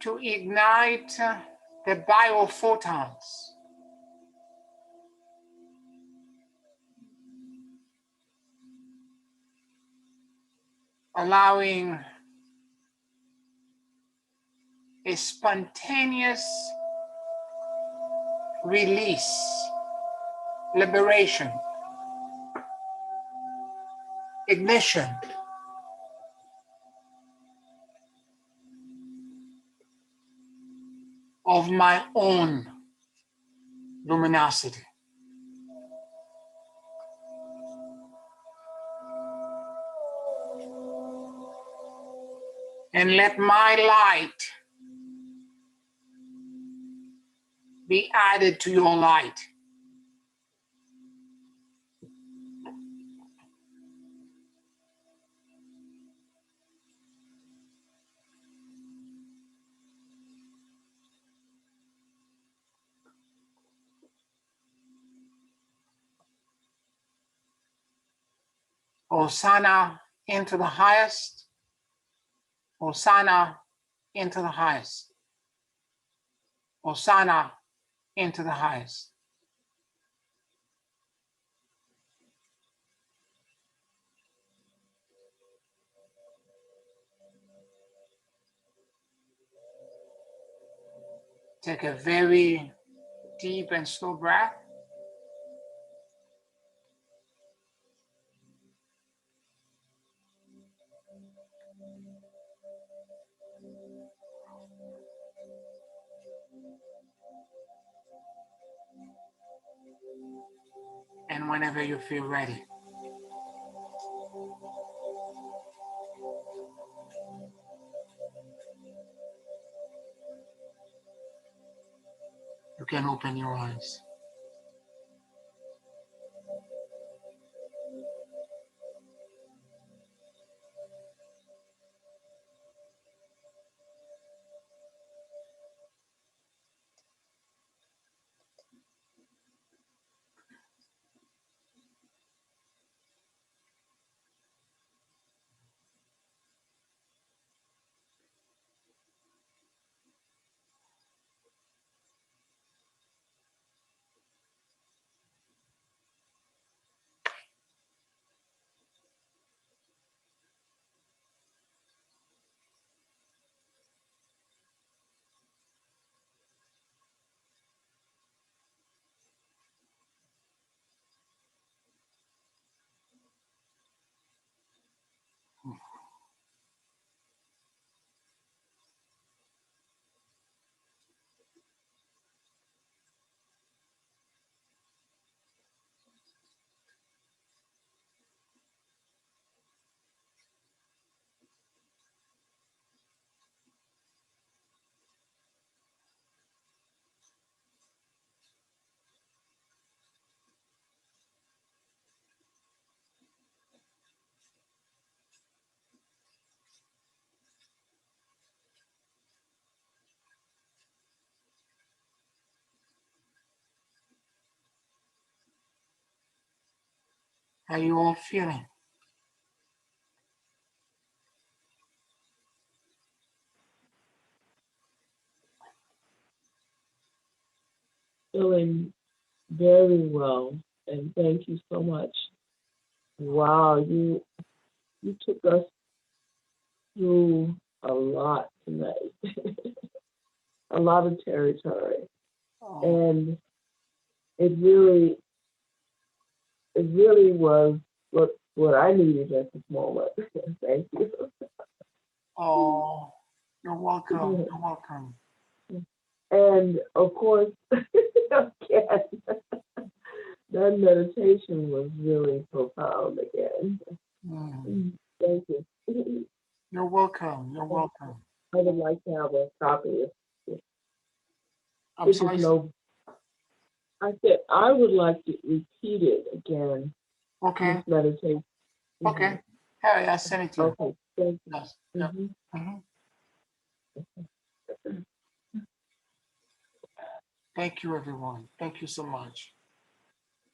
To ignite the biophotons allowing a spontaneous release, liberation, ignition of my own luminosity. And let my light be added to your light. Hosanna into the highest. Hosanna into the highest. Hosanna into the highest. Take a very deep and slow breath. And whenever you feel ready, you can open your eyes. How you all feeling? Feeling very well, and thank you so much. Wow, you took us through a lot tonight, a lot of territory, Oh, and it really was what I needed at this moment. Thank you. oh, you're welcome. You're welcome. And of course, again, that meditation was really profound again. Mm. Thank you. You're welcome. You're welcome. I would like to have a copy of this. I'm This sorry. is no. I said I would like to repeat it again. Okay. This meditation. Okay. Harry, I sent it to you. Okay. Thank you. Yes. Yep. Mhm. Thank you, everyone. Thank you so much.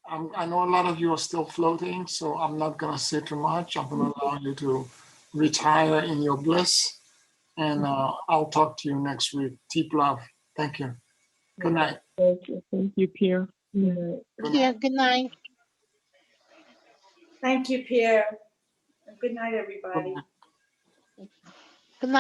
I know a lot of you are still floating, so I'm not going to say too much. I'm going to allow you to retire in your bliss. And I'll talk to you next week. Deep love. Thank you. Good night. Thank you. Thank you, Pierre. Good night. Yeah, good night. Thank you, Pierre. Good night, everybody. Good night.